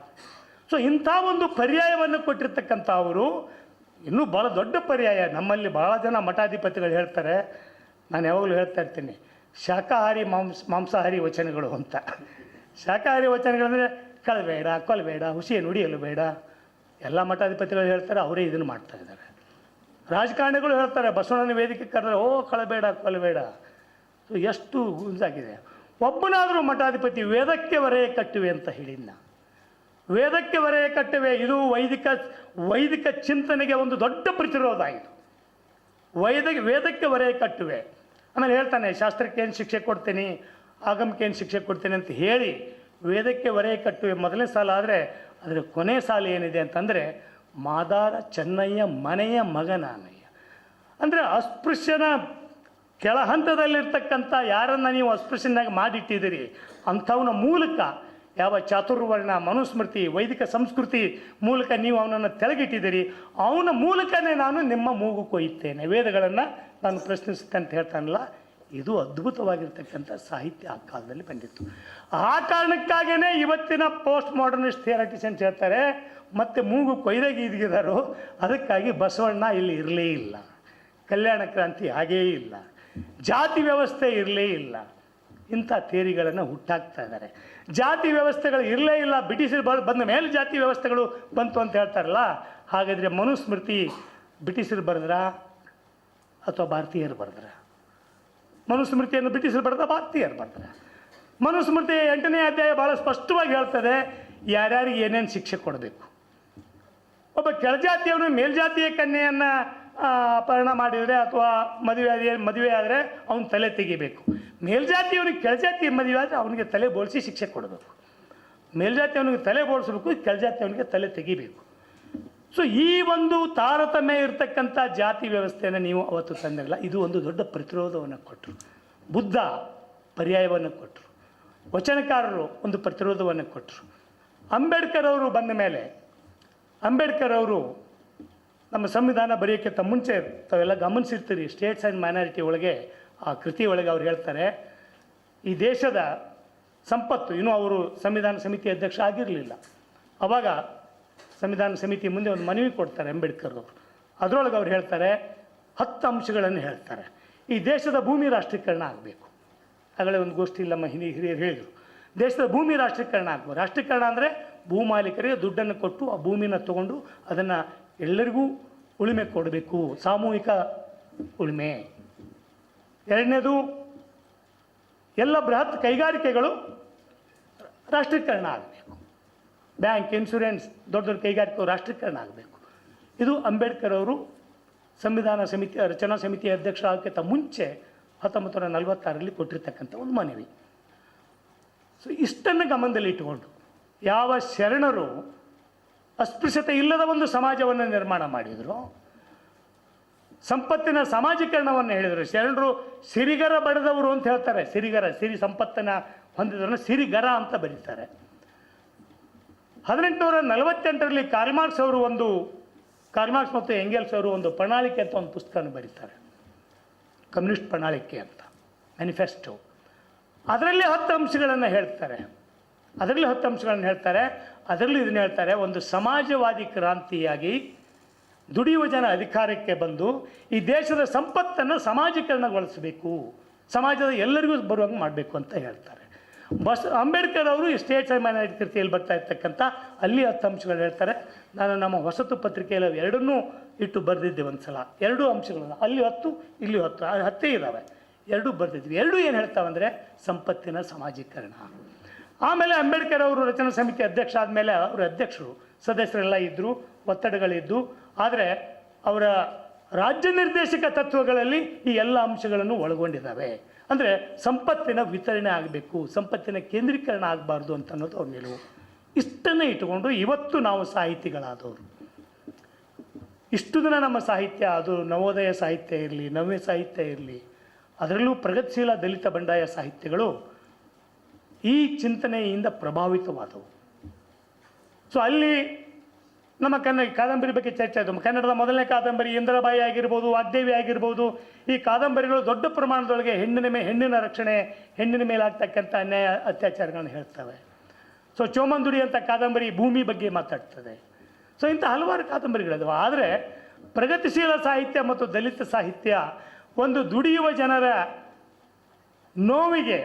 ಸೊ ಇಂಥ ಒಂದು ಪರ್ಯಾಯವನ್ನು ಕೊಟ್ಟಿರ್ತಕ್ಕಂಥ ಅವರು ಇನ್ನೂ ಭಾಳ ದೊಡ್ಡ ಪರ್ಯಾಯ. ನಮ್ಮಲ್ಲಿ ಭಾಳ ಜನ ಮಠಾಧಿಪತಿಗಳು ಹೇಳ್ತಾರೆ, ನಾನು ಯಾವಾಗಲೂ ಹೇಳ್ತಾ ಇರ್ತೀನಿ, ಶಾಕಾಹಾರಿ ಮಾಂಸಾಹಾರಿ ವಚನಗಳು ಅಂತ. ಶಾಕಾಹಾರಿ ವಚನಗಳಂದರೆ ಕಳಬೇಡ, ಕೊಲ್ಲಬೇಡ, ಹುಸಿಯನ್ನು ನುಡಿಯಲು ಬೇಡ. ಎಲ್ಲ ಮಠಾಧಿಪತಿಗಳು ಹೇಳ್ತಾರೆ, ಅವರೇ ಇದನ್ನು ಮಾಡ್ತಾ ಇದ್ದಾರೆ. ರಾಜಕಾರಣಿಗಳು ಹೇಳ್ತಾರೆ, ಬಸವಣ್ಣನ ವೇದಿಕೆ ಕರೆದ್ರೆ ಕಳಬೇಡ, ಕೊಲ್ಲಬೇಡ. ಸೊ ಎಷ್ಟು ಗುಂಜಾಗಿದೆ. ಒಬ್ಬನಾದರೂ ಮಠಾಧಿಪತಿ ವೇದಕ್ಕೆ ವರೆಯ ಕಟ್ಟುವೆ ಅಂತ ಹೇಳಿದ್ನ. ವೇದಕ್ಕೆ ವರೆಯ ಕಟ್ಟುವೆ ಇದು ವೈದಿಕ ಚಿಂತನೆಗೆ ಒಂದು ದೊಡ್ಡ ಪ್ರತಿರೋಧ. ಇದು ವೇದಕ್ಕೆ ವರೆಯ ಕಟ್ಟುವೆ. ಆಮೇಲೆ ಹೇಳ್ತಾನೆ, ಶಾಸ್ತ್ರಕ್ಕೆ ಏನು ಶಿಕ್ಷೆ ಕೊಡ್ತೀನಿ, ಆಗಮಕ್ಕೆ ಏನು ಶಿಕ್ಷೆ ಕೊಡ್ತೀನಿ ಅಂತ ಹೇಳಿ ವೇದಕ್ಕೆ ವರೆಯ ಕಟ್ಟುವೆ ಮೊದಲನೇ ಸಾಲ. ಆದರೆ ಅದರ ಕೊನೆ ಸಾಲ ಏನಿದೆ ಅಂತಂದರೆ, ಮಾದಾರ ಚೆನ್ನಯ್ಯ ಮನೆಯ ಮಗನಾನಯ್ಯ. ಅಂದರೆ ಅಸ್ಪೃಶ್ಯನ ಕೆಳ ಹಂತದಲ್ಲಿರ್ತಕ್ಕಂಥ ಯಾರನ್ನು ನೀವು ಅಸ್ಪೃಶ್ಯನಾಗಿ ಮಾಡಿಟ್ಟಿದ್ದೀರಿ ಅಂಥವನ ಮೂಲಕ, ಯಾವ ಚಾತುರ್ವರ್ಣ, ಮನುಸ್ಮೃತಿ, ವೈದಿಕ ಸಂಸ್ಕೃತಿ ಮೂಲಕ ನೀವು ಅವನನ್ನು ತೆಳಗಿಟ್ಟಿದ್ದೀರಿ, ಅವನ ಮೂಲಕನೇ ನಾನು ನಿಮ್ಮ ಮೂಗು ಕೊಯ್ಯುತ್ತೇನೆ, ವೇದಗಳನ್ನು ನಾನು ಪ್ರಶ್ನಿಸುತ್ತೆ ಅಂತ ಹೇಳ್ತಾನಲ್ಲ. ಇದು ಅದ್ಭುತವಾಗಿರ್ತಕ್ಕಂಥ ಸಾಹಿತ್ಯ ಆ ಕಾಲದಲ್ಲಿ ಬಂದಿತ್ತು. ಆ ಕಾರಣಕ್ಕಾಗಿಯೇ ಇವತ್ತಿನ ಪೋಸ್ಟ್ ಮಾಡರ್ನಿಸ್ಟ್ ಥಿಯರಟಿಷನ್ಸ್ ಹೇಳ್ತಾರೆ, ಮತ್ತು ಮೂಗು ಕೊಯ್ದಾಗಿ ಇದ್ಗಿದಾರೋ ಅದಕ್ಕಾಗಿ ಬಸವಣ್ಣ ಇಲ್ಲಿ ಇರಲೇ ಇಲ್ಲ. ಕಲ್ಯಾಣ ಕ್ರಾಂತಿ ಹಾಗೇ ಇಲ್ಲ, ಜಾತಿ ವ್ಯವಸ್ಥೆ ಇರಲೇ ಇಲ್ಲ. ಇಂಥ ಥಿಯರಿಗಳನ್ನು ಹುಟ್ಟಾಕ್ತಾ ಇದ್ದಾರೆ. ಜಾತಿ ವ್ಯವಸ್ಥೆಗಳು ಇರಲೇ ಇಲ್ಲ, ಬ್ರಿಟಿಷರು ಬಂದ ಮೇಲೆ ಜಾತಿ ವ್ಯವಸ್ಥೆಗಳು ಬಂತು ಅಂತ ಹೇಳ್ತಾರಲ್ಲ. ಹಾಗಾದರೆ ಮನುಸ್ಮೃತಿ ಬ್ರಿಟಿಷರು ಬರೆದ್ರ ಅಥವಾ ಭಾರತೀಯರು ಬರೆದ್ರ? ಮನುಸ್ಮೃತಿಯನ್ನು ಬ್ರಿಟಿಷರು ಬರೆದ, ಭಾರತೀಯರು ಬರೆದ್ರ? ಮನುಸ್ಮೃತಿ 8ನೇ ಅಧ್ಯಾಯ ಭಾಳ ಸ್ಪಷ್ಟವಾಗಿ ಹೇಳ್ತದೆ ಯಾರ್ಯಾರಿಗೆ ಏನೇನು ಶಿಕ್ಷೆ ಕೊಡಬೇಕು. ಒಬ್ಬ ಕೆಳಜಾತಿಯವನು ಮೇಲ್ಜಾತಿಯ ಕನ್ಯೆಯನ್ನು ಅಪಹರಣ ಮಾಡಿದರೆ ಅಥವಾ ಮದುವೆ ಆದರೆ ಅವನು ತಲೆ ತೆಗಿಬೇಕು. ಮೇಲ್ಜಾತಿಯವನಿಗೆ ಕೆಳಜಾತಿ ಮದುವೆ ಆದರೆ ಅವನಿಗೆ ತಲೆ ಬೋಳಿಸಿ ಶಿಕ್ಷೆ ಕೊಡಬೇಕು. ಮೇಲ್ಜಾತಿಯವನಿಗೆ ತಲೆ ಬೋಳಿಸ್ಬೇಕು, ಕೆಳಜಾತಿಯವನಿಗೆ ತಲೆ ತೆಗಿಬೇಕು. ಸೊ ಈ ಒಂದು ತಾರತಮ್ಯ ಇರತಕ್ಕಂಥ ಜಾತಿ ವ್ಯವಸ್ಥೆಯನ್ನು ನೀವು ಅವತ್ತು ತಂದಿರಲ್ಲ. ಇದು ಒಂದು ದೊಡ್ಡ ಪ್ರತಿರೋಧವನ್ನು ಕೊಟ್ಟರು. ಬುದ್ಧ ಪರ್ಯಾಯವನ್ನು ಕೊಟ್ಟರು, ವಚನಕಾರರು ಒಂದು ಪ್ರತಿರೋಧವನ್ನು ಕೊಟ್ಟರು. ಅಂಬೇಡ್ಕರ್ ಅವರು ಬಂದ ಮೇಲೆ, ಅಂಬೇಡ್ಕರ್ ಅವರು ನಮ್ಮ ಸಂವಿಧಾನ ಬರೆಯೋಕ್ಕಿಂತ ಮುಂಚೆ ತಾವೆಲ್ಲ ಗಮನಿಸಿರ್ತೀರಿ, ಸ್ಟೇಟ್ಸ್ ಆ್ಯಂಡ್ ಮೈನಾರಿಟಿ ಒಳಗೆ ಆ ಕೃತಿ ಒಳಗೆ ಅವ್ರು ಹೇಳ್ತಾರೆ, ಈ ದೇಶದ ಸಂಪತ್ತು, ಇನ್ನೂ ಅವರು ಸಂವಿಧಾನ ಸಮಿತಿ ಅಧ್ಯಕ್ಷ ಆಗಿರಲಿಲ್ಲ. ಆವಾಗ ಸಂವಿಧಾನ ಸಮಿತಿ ಮುಂದೆ ಒಂದು ಮನವಿ ಕೊಡ್ತಾರೆ ಅಂಬೇಡ್ಕರ್ ಅವರು. ಅದರೊಳಗೆ ಅವ್ರು ಹೇಳ್ತಾರೆ 10 ಅಂಶಗಳನ್ನು ಹೇಳ್ತಾರೆ. ಈ ದೇಶದ ಭೂಮಿ ರಾಷ್ಟ್ರೀಕರಣ ಆಗಬೇಕು. ಆಗಲೇ ಒಂದು ಗೋಷ್ಠಿಯಲ್ಲಿ ನಮ್ಮ ಹಿರಿಯರು ಹೇಳಿದರು, ದೇಶದ ಭೂಮಿ ರಾಷ್ಟ್ರೀಕರಣ ಆಗಬೇಕು. ರಾಷ್ಟ್ರೀಕರಣ ಅಂದರೆ ಭೂಮಾಲೀಕರಿಗೆ ದುಡ್ಡನ್ನು ಕೊಟ್ಟು ಆ ಭೂಮಿನ ತೊಗೊಂಡು ಅದನ್ನು ಎಲ್ಲರಿಗೂ ಉಳುಮೆ ಕೊಡಬೇಕು, ಸಾಮೂಹಿಕ ಉಳುಮೆ. ಎರಡನೇದು, ಎಲ್ಲ ಬೃಹತ್ ಕೈಗಾರಿಕೆಗಳು ರಾಷ್ಟ್ರೀಕರಣ ಆಗಬೇಕು. ಬ್ಯಾಂಕ್, ಇನ್ಶೂರೆನ್ಸ್, ದೊಡ್ಡ ದೊಡ್ಡ ಕೈಗಾರಿಕೆಗಳು ರಾಷ್ಟ್ರೀಕರಣ ಆಗಬೇಕು. ಇದು ಅಂಬೇಡ್ಕರ್ ಅವರು ಸಂವಿಧಾನ ಸಮಿತಿ ರಚನಾ ಸಮಿತಿಯ ಅಧ್ಯಕ್ಷ ಆಗೋಕ್ಕಿಂತ ಮುಂಚೆ 1946ರಲ್ಲಿ ಕೊಟ್ಟಿರ್ತಕ್ಕಂಥ ಒಂದು ಮನವಿ. ಸೊ ಇಷ್ಟನ್ನು ಗಮನದಲ್ಲಿ ಇಟ್ಟುಕೊಂಡು ಯಾವ ಶರಣರು ಅಸ್ಪೃಶ್ಯತೆ ಇಲ್ಲದ ಒಂದು ಸಮಾಜವನ್ನು ನಿರ್ಮಾಣ ಮಾಡಿದರು, ಸಂಪತ್ತಿನ ಸಮಾಜೀಕರಣವನ್ನು ಹೇಳಿದರು. ಶರಣರು ಸಿರಿಗರ ಬಡದವರು ಅಂತ ಹೇಳ್ತಾರೆ. ಸಿರಿಗರ, ಸಿರಿ ಸಂಪತ್ತನ್ನು ಹೊಂದಿದವರನ್ನು ಸಿರಿಗರ ಅಂತ ಬರೀತಾರೆ. 1848ರಲ್ಲಿ ಕಾರ್ಲ್ ಮಾರ್ಕ್ಸ್ ಮತ್ತು ಎಂಗೆಲ್ಸ್ ಅವರು ಒಂದು ಪ್ರಣಾಳಿಕೆ ಅಂತ ಒಂದು ಪುಸ್ತಕವನ್ನು ಬರೀತಾರೆ, ಕಮ್ಯುನಿಸ್ಟ್ ಪ್ರಣಾಳಿಕೆ ಅಂತ, ಮ್ಯಾನಿಫೆಸ್ಟೋ. ಅದರಲ್ಲಿ 10 ಅಂಶಗಳನ್ನು ಹೇಳ್ತಾರೆ. ಅದರಲ್ಲಿ ಇದನ್ನು ಹೇಳ್ತಾರೆ, ಒಂದು ಸಮಾಜವಾದಿ ಕ್ರಾಂತಿಯಾಗಿ ದುಡಿಯುವ ಜನ ಅಧಿಕಾರಕ್ಕೆ ಬಂದು ಈ ದೇಶದ ಸಂಪತ್ತನ್ನು ಸಮಾಜೀಕರಣಗೊಳಿಸಬೇಕು, ಸಮಾಜದ ಎಲ್ಲರಿಗೂ ಬರುವಂಗೆ ಮಾಡಬೇಕು ಅಂತ ಹೇಳ್ತಾರೆ. ಅಂಬೇಡ್ಕರ್ ಅವರು ಸ್ಟೇಟ್ಸ್ ಆ್ಯಂಡ್ ಮೈನಾರಿಟಿ ಕೃತಿಯಲ್ಲಿ ಬರ್ತಾ ಇರ್ತಕ್ಕಂಥ ಅಲ್ಲಿ 10 ಅಂಶಗಳು ಹೇಳ್ತಾರೆ. ನಾನು ನಮ್ಮ ಹೊಸತು ಪತ್ರಿಕೆಯಲ್ಲಿ ಎರಡನ್ನೂ ಇಟ್ಟು ಬರೆದಿದ್ದೆ ಒಂದು ಸಲ. 2 ಅಂಶಗಳನ್ನು, ಅಲ್ಲಿ 10 ಇಲ್ಲಿ 10, 10 ಇದ್ದಾವೆ, 2 ಬರೆದಿದ್ವಿ. 2 ಏನು ಹೇಳ್ತಾವಂದರೆ ಸಂಪತ್ತಿನ ಸಮಾಜೀಕರಣ. ಆಮೇಲೆ ಅಂಬೇಡ್ಕರ್ ಅವರು ರಚನಾ ಸಮಿತಿ ಅಧ್ಯಕ್ಷ ಆದಮೇಲೆ ಅವರ ಅಧ್ಯಕ್ಷರು ಸದಸ್ಯರೆಲ್ಲ ಇದ್ದರು, ಒತ್ತಡಗಳಿದ್ದು. ಆದರೆ ಅವರ ರಾಜ್ಯ ನಿರ್ದೇಶಕ ತತ್ವಗಳಲ್ಲಿ ಈ ಎಲ್ಲ ಅಂಶಗಳನ್ನು ಒಳಗೊಂಡಿದ್ದಾವೆ. ಅಂದರೆ ಸಂಪತ್ತಿನ ವಿತರಣೆ ಆಗಬೇಕು, ಸಂಪತ್ತಿನ ಕೇಂದ್ರೀಕರಣ ಆಗಬಾರ್ದು ಅಂತ ಅನ್ನೋದು ಅವ್ರ ನಿಲುವು. ಇಷ್ಟನ್ನೇ ಇಟ್ಟುಕೊಂಡು ಇವತ್ತು ನಾವು ಸಾಹಿತಿಗಳಾದವರು, ಇಷ್ಟು ದಿನ ನಮ್ಮ ಸಾಹಿತ್ಯ, ಅದು ನವೋದಯ ಸಾಹಿತ್ಯ ಇರಲಿ, ನವ್ಯ ಸಾಹಿತ್ಯ ಇರಲಿ, ಅದರಲ್ಲೂ ಪ್ರಗತಿಶೀಲ ದಲಿತ ಬಂಡಾಯ ಸಾಹಿತ್ಯಗಳು ಈ ಚಿಂತನೆಯಿಂದ ಪ್ರಭಾವಿತವಾದವು. ಸೊ ಅಲ್ಲಿ ನಮ್ಮ ಕಾದಂಬರಿ ಬಗ್ಗೆ ಚರ್ಚೆ ಆಯಿತು. ಕನ್ನಡದ ಮೊದಲನೇ ಕಾದಂಬರಿ ಇಂದಿರಾಬಾಯಿ ಆಗಿರ್ಬೋದು, ವಾಗ್ದೇವಿ ಆಗಿರ್ಬೋದು, ಈ ಕಾದಂಬರಿಗಳು ದೊಡ್ಡ ಪ್ರಮಾಣದೊಳಗೆ ಹೆಣ್ಣಿನ ರಕ್ಷಣೆ, ಹೆಣ್ಣಿನ ಮೇಲೆ ಆಗ್ತಕ್ಕಂಥ ಅನ್ಯಾಯ ಅತ್ಯಾಚಾರಗಳನ್ನು ಹೇಳ್ತವೆ. ಸೊ ಚೋಮಂದುಡಿ ಅಂತ ಕಾದಂಬರಿ ಭೂಮಿ ಬಗ್ಗೆ ಮಾತಾಡ್ತದೆ. ಸೊ ಇಂಥ ಹಲವಾರು ಕಾದಂಬರಿಗಳಿದಾವೆ. ಆದರೆ ಪ್ರಗತಿಶೀಲ ಸಾಹಿತ್ಯ ಮತ್ತು ದಲಿತ ಸಾಹಿತ್ಯ ಒಂದು ದುಡಿಯುವ ಜನರ ನೋವಿಗೆ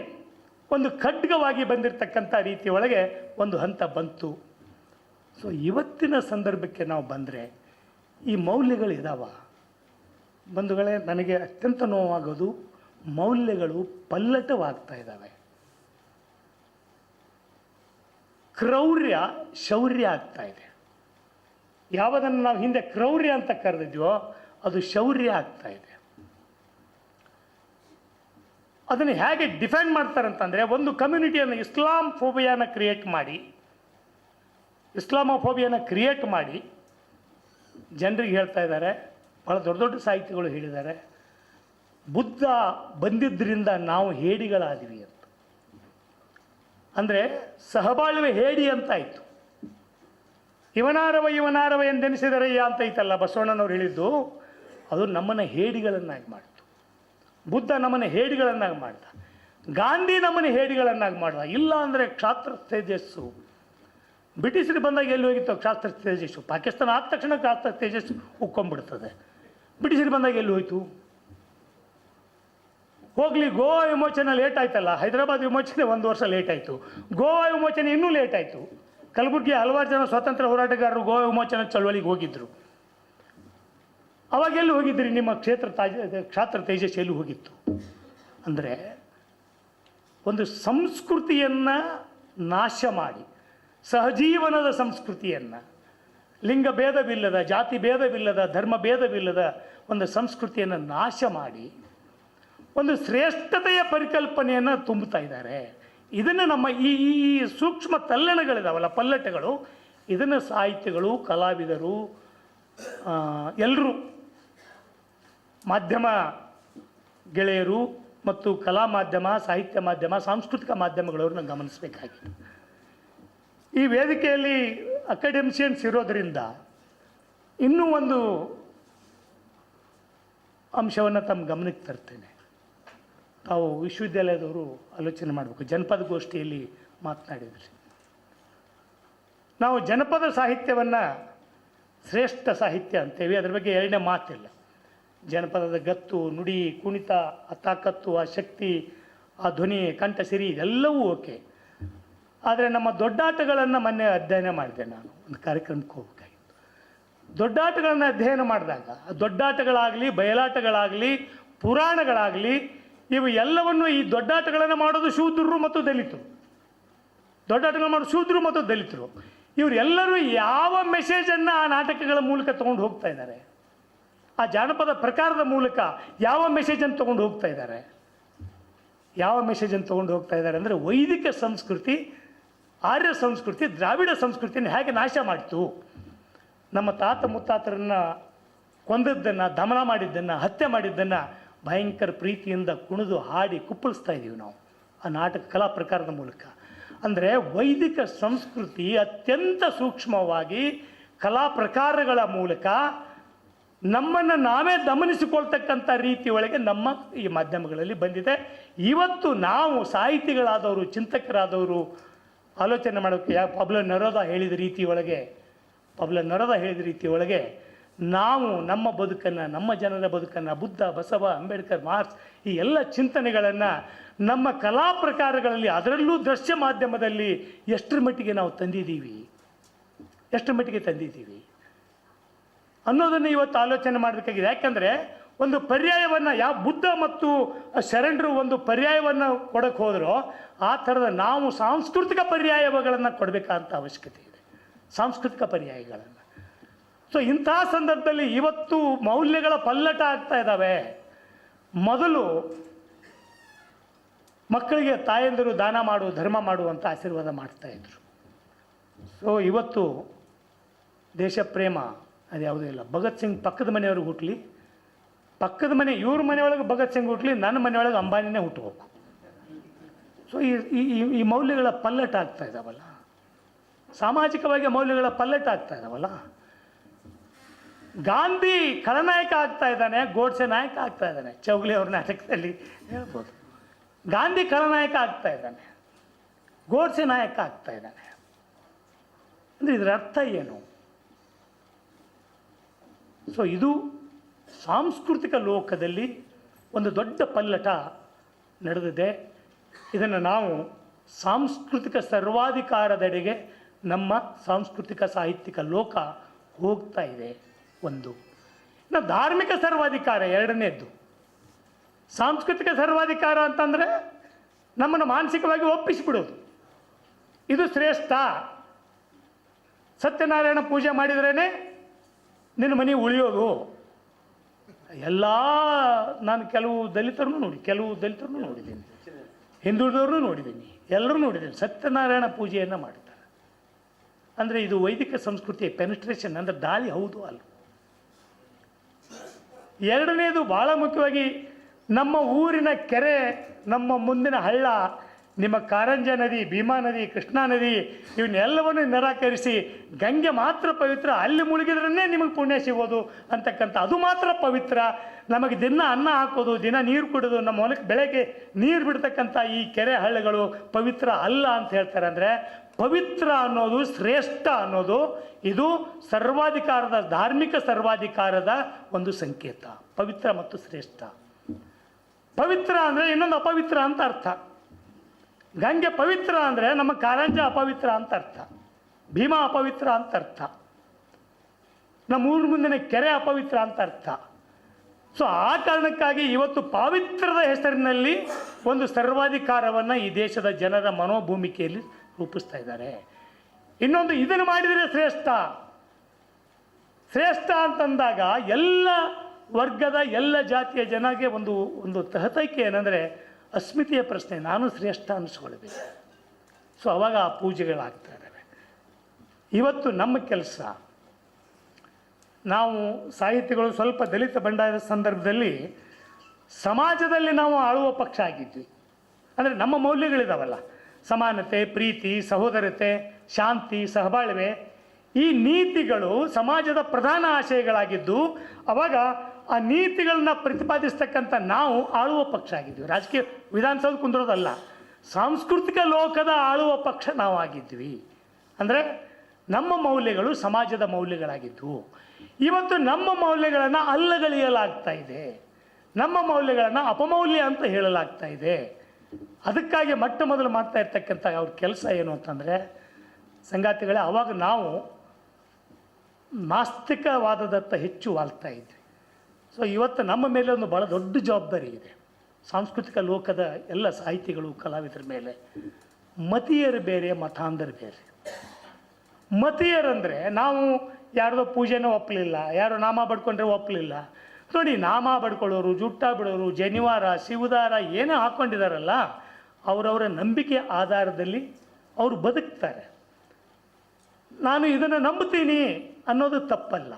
ಒಂದು ಖಡ್ಗವಾಗಿ ಬಂದಿರತಕ್ಕಂಥ ರೀತಿಯೊಳಗೆ ಒಂದು ಹಂತ ಬಂತು. ಸೊ ಇವತ್ತಿನ ಸಂದರ್ಭಕ್ಕೆ ನಾವು ಬಂದರೆ ಈ ಮೌಲ್ಯಗಳಿದಾವ ಬಂಧುಗಳೇ. ನನಗೆ ಅತ್ಯಂತ ನೋವಾಗೋದು ಮೌಲ್ಯಗಳು ಪಲ್ಲಟವಾಗ್ತಾ ಇದ್ದಾವೆ. ಕ್ರೌರ್ಯ ಶೌರ್ಯ ಆಗ್ತಾ ಇದೆ. ಯಾವುದನ್ನು ನಾವು ಹಿಂದೆ ಕ್ರೌರ್ಯ ಅಂತ ಕರೆದಿದ್ವೋ ಅದು ಶೌರ್ಯ ಆಗ್ತಾ ಇದೆ. ಅದನ್ನು ಹೇಗೆ ಡಿಫೈನ್ ಮಾಡ್ತಾರಂತಂದರೆ, ಒಂದು ಕಮ್ಯುನಿಟಿಯನ್ನು ಇಸ್ಲಾಮೋಫೋಬಿಯಾನ ಕ್ರಿಯೇಟ್ ಮಾಡಿ ಜನರಿಗೆ ಹೇಳ್ತಾ ಇದ್ದಾರೆ. ಭಾಳ ದೊಡ್ಡ ದೊಡ್ಡ ಸಾಹಿತಿಗಳು ಹೇಳಿದ್ದಾರೆ, ಬುದ್ಧ ಬಂದಿದ್ದರಿಂದ ನಾವು ಹೇಡಿಗಳಾದ್ವಿ ಅಂತ. ಅಂದರೆ ಸಹಬಾಳ್ವೆ ಹೇಡಿ ಅಂತಾಯಿತು. ಇವನಾರವ ಎಂದೆನಿಸಿದರಯ್ಯ ಅಂತ ಐತಲ್ಲ ಬಸವಣ್ಣನವ್ರು ಹೇಳಿದ್ದು, ಅದು ನಮ್ಮನ್ನು ಹೇಡಿಗಳನ್ನಾಗಿ ಮಾಡಿತು. ಬುದ್ಧ ನಮ್ಮನ್ನು ಹೇಡಿಗಳನ್ನಾಗಿ ಮಾಡ್ದ, ಗಾಂಧಿ ನಮ್ಮನ್ನು ಹೇಡಿಗಳನ್ನಾಗಿ ಮಾಡ್ದ. ಇಲ್ಲ ಅಂದರೆ ಕ್ಷಾತ್ರ ತೇಜಸ್ಸು, ಬ್ರಿಟಿಷರು ಬಂದಾಗ ಎಲ್ಲಿ ಹೋಗಿತ್ತು ಶಾಸ್ತ್ರ ತೇಜಸ್ಸು? ಪಾಕಿಸ್ತಾನ ಆದ ತಕ್ಷಣ ಶಾಸ್ತ್ರ ತೇಜಸ್ಸು ಉಕ್ಕೊಂಡ್ಬಿಡ್ತದೆ. ಬ್ರಿಟಿಷರು ಬಂದಾಗ ಎಲ್ಲಿ ಹೋಯ್ತು? ಹೋಗಲಿ, ಗೋವಾ ವಿಮೋಚನೆ ಲೇಟ್ ಆಯ್ತಲ್ಲ, ಹೈದರಾಬಾದ್ ವಿಮೋಚನೆ 1 ವರ್ಷ ಲೇಟ್ ಆಯಿತು, ಗೋವಾ ವಿಮೋಚನೆ ಇನ್ನೂ ಲೇಟ್ ಆಯಿತು. ಕಲಬುರಗಿ ಹಲವಾರು ಜನ ಸ್ವಾತಂತ್ರ್ಯ ಹೋರಾಟಗಾರರು ಗೋವಾ ವಿಮೋಚನೆ ಚಳವಳಿಗೆ ಹೋಗಿದ್ದರು. ಅವಾಗ ಎಲ್ಲಿ ಹೋಗಿದ್ರಿ? ನಿಮ್ಮ ಕ್ಷಾತ್ರ ತೇಜಸ್ ಎಲ್ಲಿ ಹೋಗಿತ್ತು? ಅಂದರೆ ಒಂದು ಸಂಸ್ಕೃತಿಯನ್ನು ನಾಶ ಮಾಡಿ, ಸಹಜೀವನದ ಸಂಸ್ಕೃತಿಯನ್ನು, ಲಿಂಗ ಭೇದವಿಲ್ಲದ, ಜಾತಿ ಭೇದವಿಲ್ಲದ, ಧರ್ಮ ಭೇದವಿಲ್ಲದ ಒಂದು ಸಂಸ್ಕೃತಿಯನ್ನು ನಾಶ ಮಾಡಿ ಒಂದು ಶ್ರೇಷ್ಠತೆಯ ಪರಿಕಲ್ಪನೆಯನ್ನು ತುಂಬುತ್ತಾ ಇದ್ದಾರೆ. ಇದನ್ನು ನಮ್ಮ ಈ ಸೂಕ್ಷ್ಮ ತಲ್ಲಣಗಳಿದಾವಲ್ಲ, ಪಲ್ಲಟಗಳು, ಇದನ್ನು ಸಾಹಿತ್ಯಗಳು, ಕಲಾವಿದರು, ಎಲ್ಲರೂ, ಮಾಧ್ಯಮ ಗೆಳೆಯರು ಮತ್ತು ಕಲಾ ಮಾಧ್ಯಮ, ಸಾಹಿತ್ಯ ಮಾಧ್ಯಮ, ಸಾಂಸ್ಕೃತಿಕ ಮಾಧ್ಯಮಗಳವ್ರನ್ನ ಗಮನಿಸಬೇಕಾಗಿದೆ. ಈ ವೇದಿಕೆಯಲ್ಲಿ ಅಕಾಡೆಮಿಷಿಯನ್ಸ್ ಇರೋದರಿಂದ ಇನ್ನೂ ಒಂದು ಅಂಶವನ್ನು ತಮ್ಮ ಗಮನಕ್ಕೆ ತರ್ತೇನೆ. ತಾವು ವಿಶ್ವವಿದ್ಯಾಲಯದವರು ಆಲೋಚನೆ ಮಾಡಬೇಕು. ಜನಪದ ಗೋಷ್ಠಿಯಲ್ಲಿ ಮಾತನಾಡಿದ್ರಿ. ನಾವು ಜನಪದ ಸಾಹಿತ್ಯವನ್ನು ಶ್ರೇಷ್ಠ ಸಾಹಿತ್ಯ ಅಂತೇವೆ, ಅದರ ಬಗ್ಗೆ ಎರಡನೇ ಮಾತಿಲ್ಲ. ಜನಪದದ ಗತ್ತು, ನುಡಿ, ಕುಣಿತ, ಆ ತಾಕತ್ತು, ಆ ಶಕ್ತಿ, ಆ ಧ್ವನಿ, ಕಂಠಸಿರಿ ಇದೆಲ್ಲವೂ ಓಕೆ. ಆದರೆ ನಮ್ಮ ದೊಡ್ಡಾಟಗಳನ್ನು ಮೊನ್ನೆ ಅಧ್ಯಯನ ಮಾಡಿದೆ. ನಾನು ಒಂದು ಕಾರ್ಯಕ್ರಮಕ್ಕೆ ಹೋಗಬೇಕಾಗಿತ್ತು. ದೊಡ್ಡಾಟಗಳನ್ನು ಅಧ್ಯಯನ ಮಾಡಿದಾಗ ದೊಡ್ಡಾಟಗಳಾಗಲಿ, ಬಯಲಾಟಗಳಾಗಲಿ, ಪುರಾಣಗಳಾಗಲಿ, ಇವು ಎಲ್ಲವನ್ನು, ಈ ದೊಡ್ಡಾಟಗಳನ್ನು ಮಾಡೋದು ಶೂದ್ರರು ಮತ್ತು ದಲಿತರು, ದೊಡ್ಡಾಟಗಳು ಮಾಡೋದು ಶೂದ್ರರು ಮತ್ತು ದಲಿತರು. ಇವರೆಲ್ಲರೂ ಯಾವ ಮೆಸೇಜನ್ನು ಆ ನಾಟಕಗಳ ಮೂಲಕ ತೊಗೊಂಡು ಹೋಗ್ತಾ ಇದ್ದಾರೆ? ಆ ಜಾನಪದ ಪ್ರಕಾರದ ಮೂಲಕ ಯಾವ ಮೆಸೇಜನ್ನು ತೊಗೊಂಡು ಹೋಗ್ತಾ ಇದ್ದಾರೆ? ಯಾವ ಮೆಸೇಜನ್ನು ತೊಗೊಂಡು ಹೋಗ್ತಾ ಇದ್ದಾರೆ ಅಂದರೆ, ವೈದಿಕ ಸಂಸ್ಕೃತಿ, ಆರ್ಯ ಸಂಸ್ಕೃತಿ, ದ್ರಾವಿಡ ಸಂಸ್ಕೃತಿಯನ್ನು ಹೇಗೆ ನಾಶ ಮಾಡಿತು, ನಮ್ಮ ತಾತ ಮುತ್ತಾತರನ್ನು ಕೊಂದದ್ದನ್ನು, ದಮನ ಮಾಡಿದ್ದನ್ನು, ಹತ್ಯೆ ಮಾಡಿದ್ದನ್ನು ಭಯಂಕರ ಪ್ರೀತಿಯಿಂದ ಕುಣಿದು ಹಾಡಿ ಕುಪ್ಪಳಿಸ್ತಾ ಇದ್ದೀವಿ ನಾವು ಆ ನಾಟಕ ಕಲಾ ಪ್ರಕಾರದ ಮೂಲಕ. ಅಂದರೆ ವೈದಿಕ ಸಂಸ್ಕೃತಿ ಅತ್ಯಂತ ಸೂಕ್ಷ್ಮವಾಗಿ ಕಲಾ ಪ್ರಕಾರಗಳ ಮೂಲಕ ನಮ್ಮನ್ನು ನಾವೇ ದಮನಿಸಿಕೊಳ್ತಕ್ಕಂಥ ರೀತಿಯೊಳಗೆ ನಮ್ಮ ಈ ಮಾಧ್ಯಮಗಳಲ್ಲಿ ಬಂದಿದೆ. ಇವತ್ತು ನಾವು ಸಾಹಿತಿಗಳಾದವರು, ಚಿಂತಕರಾದವರು ಆಲೋಚನೆ ಮಾಡೋಕ್ಕೆ, ಪಬ್ಲ ನರೋದ ಹೇಳಿದ ರೀತಿಯೊಳಗೆ ನಾವು ನಮ್ಮ ಬದುಕನ್ನು, ನಮ್ಮ ಜನರ ಬದುಕನ್ನು, ಬುದ್ಧ, ಬಸವ, ಅಂಬೇಡ್ಕರ್, ಮಾರ್ಕ್ಸ್, ಈ ಎಲ್ಲ ಚಿಂತನೆಗಳನ್ನು ನಮ್ಮ ಕಲಾ ಪ್ರಕಾರಗಳಲ್ಲಿ, ಅದರಲ್ಲೂ ದೃಶ್ಯ ಮಾಧ್ಯಮದಲ್ಲಿ ಎಷ್ಟರ ಮಟ್ಟಿಗೆ ನಾವು ತಂದಿದ್ದೀವಿ ಅನ್ನೋದನ್ನು ಇವತ್ತು ಆಲೋಚನೆ ಮಾಡಬೇಕಾಗಿದೆ. ಯಾಕೆಂದರೆ ಒಂದು ಪರ್ಯಾಯವನ್ನು, ಯಾವ ಬುದ್ಧ ಮತ್ತು ಶರಣರು ಒಂದು ಪರ್ಯಾಯವನ್ನು ಕೊಡೋಕ್ಕೆ ಹೋದರೋ ಆ ಥರದ ನಾವು ಸಾಂಸ್ಕೃತಿಕ ಪರ್ಯಾಯಗಳನ್ನು ಕೊಡಬೇಕಂತ ಅವಶ್ಯಕತೆ ಇದೆ, ಸಾಂಸ್ಕೃತಿಕ ಪರ್ಯಾಯಗಳನ್ನು. ಸೊ ಇಂಥ ಸಂದರ್ಭದಲ್ಲಿ ಇವತ್ತು ಮೌಲ್ಯಗಳ ಪಲ್ಲಟ ಆಗ್ತಾ ಇದ್ದಾವೆ. ಮೊದಲು ಮಕ್ಕಳಿಗೆ ತಾಯಂದಿರು ದಾನ ಮಾಡು, ಧರ್ಮ ಮಾಡು ಅಂತ ಆಶೀರ್ವಾದ ಮಾಡ್ತಾಯಿದ್ರು. ಸೊ ಇವತ್ತು ದೇಶ ಪ್ರೇಮ ಅದು ಯಾವುದೂ ಇಲ್ಲ. ಭಗತ್ ಸಿಂಗ್ ಪಕ್ಕದ ಮನೆಯವ್ರಿಗೆ ಹುಟ್ಟಲಿ, ಪಕ್ಕದ ಮನೆ ಇವ್ರ ಮನೆಯೊಳಗೆ ಭಗತ್ ಸಿಂಗ್ ಹುಟ್ಟಲಿ, ನನ್ನ ಮನೆಯೊಳಗೆ ಅಂಬಾನಿನೇ ಹುಟ್ಟಬೇಕು. ಸೊ ಈ ಮೌಲ್ಯಗಳ ಪಲ್ಲಟ ಆಗ್ತಾ ಇದ್ದಾವಲ್ಲ, ಸಾಮಾಜಿಕವಾಗಿ ಮೌಲ್ಯಗಳ ಪಲ್ಲಟ ಆಗ್ತಾ ಇದ್ದಾವಲ್ಲ. ಗಾಂಧಿ ಖಳನಾಯಕ ಆಗ್ತಾ ಇದ್ದಾನೆ, ಗೋಡ್ಸೆ ನಾಯಕ ಆಗ್ತಾ ಇದ್ದಾನೆ. ಚೌಗಲಿ ಅವ್ರ ನಾಟಕದಲ್ಲಿ ಹೇಳ್ಬೋದು. ಗಾಂಧಿ ಖಳನಾಯಕ ಆಗ್ತಾ ಇದ್ದಾನೆ, ಗೋಡ್ಸೆ ನಾಯಕ ಆಗ್ತಾ ಇದ್ದಾನೆ. ಅಂದರೆ ಇದರ ಅರ್ಥ ಏನು? ಸೊ ಇದು ಸಾಂಸ್ಕೃತಿಕ ಲೋಕದಲ್ಲಿ ಒಂದು ದೊಡ್ಡ ಪಲ್ಲಟ ನಡೆದಿದೆ. ಇದನ್ನು ನಾವು ಸಾಂಸ್ಕೃತಿಕ ಸರ್ವಾಧಿಕಾರದೆಡೆಗೆ ನಮ್ಮ ಸಾಂಸ್ಕೃತಿಕ ಸಾಹಿತ್ಯಿಕ ಲೋಕ ಹೋಗ್ತಾ ಇದೆ. ಒಂದು ಇನ್ನು ಧಾರ್ಮಿಕ ಸರ್ವಾಧಿಕಾರ ಎರಡನೇದ್ದು. ಸಾಂಸ್ಕೃತಿಕ ಸರ್ವಾಧಿಕಾರ ಅಂತಂದರೆ ನಮ್ಮನ್ನು ಮಾನಸಿಕವಾಗಿ ಒಪ್ಪಿಸಿಬಿಡೋದು, ಇದು ಶ್ರೇಷ್ಠ, ಸತ್ಯನಾರಾಯಣ ಪೂಜೆ ಮಾಡಿದ್ರೇ ನಿನ್ನ ಮನೆ ಉಳಿಯೋದು. ನಾನು ಕೆಲವು ದಲಿತರನ್ನು ನೋಡಿದ್ದೀನಿ, ಹಿಂದುಳಿದವ್ರನ್ನೂ ನೋಡಿದ್ದೀನಿ, ಎಲ್ಲರೂ ನೋಡಿದ್ದೀನಿ. ಸತ್ಯನಾರಾಯಣ ಪೂಜೆಯನ್ನು ಮಾಡ್ತಾರೆ. ಅಂದರೆ ಇದು ವೈದಿಕ ಸಂಸ್ಕೃತಿಯ ಪೆನಿಟ್ರೇಷನ್, ಅಂದರೆ ದಾಳಿ ಹೌದು ಅಲ್ಲ. ಎರಡನೇದು ಭಾಳ ಮುಖ್ಯವಾಗಿ ನಮ್ಮ ಊರಿನ ಕೆರೆ, ನಮ್ಮ ಮುಂದಿನ ಹಳ್ಳ, ನಿಮ್ಮ ಕಾರಂಜ ನದಿ, ಭೀಮಾ ನದಿ, ಕೃಷ್ಣಾ ನದಿ ಇವನ್ನೆಲ್ಲವನ್ನು ನಿರಾಕರಿಸಿ ಗಂಗೆ ಮಾತ್ರ ಪವಿತ್ರ, ಅಲ್ಲಿ ಮುಳುಗಿದ್ರೇ ನಿಮಗೆ ಪುಣ್ಯ ಸಿಗೋದು ಅಂತಕ್ಕಂಥ, ಅದು ಮಾತ್ರ ಪವಿತ್ರ, ನಮಗೆ ದಿನ ಅನ್ನ ಹಾಕೋದು, ದಿನ ನೀರು ಕುಡೋದು, ನಮ್ಮ ಹೊಲಕ್ಕೆ ಬೆಳಗ್ಗೆ ನೀರು ಬಿಡ್ತಕ್ಕಂಥ ಈ ಕೆರೆ ಹಳ್ಳಗಳು ಪವಿತ್ರ ಅಲ್ಲ ಅಂತ ಹೇಳ್ತಾರೆ. ಅಂದರೆ ಪವಿತ್ರ ಅನ್ನೋದು, ಶ್ರೇಷ್ಠ ಅನ್ನೋದು ಇದು ಸರ್ವಾಧಿಕಾರದ, ಧಾರ್ಮಿಕ ಸರ್ವಾಧಿಕಾರದ ಒಂದು ಸಂಕೇತ. ಪವಿತ್ರ ಮತ್ತು ಶ್ರೇಷ್ಠ. ಪವಿತ್ರ ಅಂದರೆ ಇನ್ನೊಂದು ಅಪವಿತ್ರ ಅಂತ ಅರ್ಥ. ಗಂಗೆ ಪವಿತ್ರ ಅಂದರೆ ನಮ್ಮ ಕಾರಂಜ ಅಪವಿತ್ರ ಅಂತ ಅರ್ಥ, ಭೀಮಾ ಅಪವಿತ್ರ ಅಂತ ಅರ್ಥ, ನಮ್ಮ ಊರ ಮುಂದಿನ ಕೆರೆ ಅಪವಿತ್ರ ಅಂತ ಅರ್ಥ. ಸೊ ಆ ಕಾರಣಕ್ಕಾಗಿ ಇವತ್ತು ಪಾವಿತ್ರದ ಹೆಸರಿನಲ್ಲಿ ಒಂದು ಸರ್ವಾಧಿಕಾರವನ್ನು ಈ ದೇಶದ ಜನರ ಮನೋಭೂಮಿಕೆಯಲ್ಲಿ ರೂಪಿಸ್ತಾ ಇದ್ದಾರೆ. ಇನ್ನೊಂದು, ಇದನ್ನು ಮಾಡಿದರೆ ಶ್ರೇಷ್ಠ. ಶ್ರೇಷ್ಠ ಅಂತಂದಾಗ ಎಲ್ಲ ವರ್ಗದ ಎಲ್ಲ ಜಾತಿಯ ಜನಗೆ ಒಂದು ತಹತೈಕೆ ಏನಂದರೆ ಅಸ್ಮಿತೆಯ ಪ್ರಶ್ನೆ, ನಾನು ಶ್ರೇಷ್ಠ ಅನ್ನಿಸ್ಕೊಳ್ಬೇಕು. ಸೊ ಅವಾಗ ಆ ಪೂಜೆಗಳಾಗ್ತಾ ಇದ್ದಾವೆ. ಇವತ್ತು ನಮ್ಮ ಕೆಲಸ, ನಾವು ಸಾಹಿತಿಗಳು ಸ್ವಲ್ಪ ದಲಿತ ಬಂಡಾಯದ ಸಂದರ್ಭದಲ್ಲಿ ಸಮಾಜದಲ್ಲಿ ನಾವು ಆಳುವ ಪಕ್ಷ ಆಗಿದ್ವಿ. ಅಂದರೆ ನಮ್ಮ ಮೌಲ್ಯಗಳಿದಾವಲ್ಲ, ಸಮಾನತೆ, ಪ್ರೀತಿ, ಸಹೋದರತೆ, ಶಾಂತಿ, ಸಹಬಾಳ್ವೆ, ಈ ನೀತಿಗಳು ಸಮಾಜದ ಪ್ರಧಾನ ಆಶಯಗಳಾಗಿದ್ದು, ಅವಾಗ ಆ ನೀತಿಗಳನ್ನ ಪ್ರತಿಪಾದಿಸ್ತಕ್ಕಂಥ ನಾವು ಆಳುವ ಪಕ್ಷ ಆಗಿದ್ವಿ. ರಾಜಕೀಯ ವಿಧಾನಸೌಧ ಕುಂದಿರೋದಲ್ಲ, ಸಾಂಸ್ಕೃತಿಕ ಲೋಕದ ಆಳುವ ಪಕ್ಷ ನಾವು ಆಗಿದ್ವಿ. ಅಂದರೆ ನಮ್ಮ ಮೌಲ್ಯಗಳು ಸಮಾಜದ ಮೌಲ್ಯಗಳಾಗಿದ್ದವು. ಇವತ್ತು ನಮ್ಮ ಮೌಲ್ಯಗಳನ್ನು ಅಲ್ಲಗಳೆಯಲಾಗ್ತಾ ಇದೆ, ನಮ್ಮ ಮೌಲ್ಯಗಳನ್ನು ಅಪಮೌಲ್ಯ ಅಂತ ಹೇಳಲಾಗ್ತಾ ಇದೆ. ಅದಕ್ಕಾಗಿ ಮೊಟ್ಟ ಮೊದಲು ಮಾಡ್ತಾ ಇರ್ತಕ್ಕಂಥ ಅವ್ರ ಕೆಲಸ ಏನು ಅಂತಂದರೆ, ಸಂಗಾತಿಗಳೇ, ಆವಾಗ ನಾವು ನಾಸ್ತಿಕವಾದದತ್ತ ಹೆಚ್ಚು ವಾಲ್ತಾ ಇದ್ವಿ. ಸೊ ಇವತ್ತು ನಮ್ಮ ಮೇಲೆ ಒಂದು ಭಾಳ ದೊಡ್ಡ ಜವಾಬ್ದಾರಿ ಇದೆ, ಸಾಂಸ್ಕೃತಿಕ ಲೋಕದ ಎಲ್ಲ ಸಾಹಿತಿಗಳು, ಕಲಾವಿದರ ಮೇಲೆ. ಮತೀಯರು ಬೇರೆ, ಮತಾಂಧರು ಬೇರೆ. ಮತೀಯರಂದರೆ ನಾವು ಯಾರ್ದೋ ಪೂಜೆನೂ ಒಪ್ಪಲಿಲ್ಲ, ಯಾರು ನಾಮ ಬಡ್ಕೊಂಡ್ರೆ ಒಪ್ಪಲಿಲ್ಲ. ನೋಡಿ, ನಾಮ ಬಡ್ಕೊಳ್ಳೋರು, ಜುಟ್ಟ ಬಿಡೋರು, ಜನಿವಾರ, ಶಿವದಾರ ಏನೇ ಹಾಕ್ಕೊಂಡಿದ್ದಾರಲ್ಲ, ಅವರವರ ನಂಬಿಕೆ ಆಧಾರದಲ್ಲಿ ಅವರು ಬದುಕ್ತಾರೆ. ನಾನು ಇದನ್ನು ನಂಬ್ತೀನಿ ಅನ್ನೋದು ತಪ್ಪಲ್ಲ.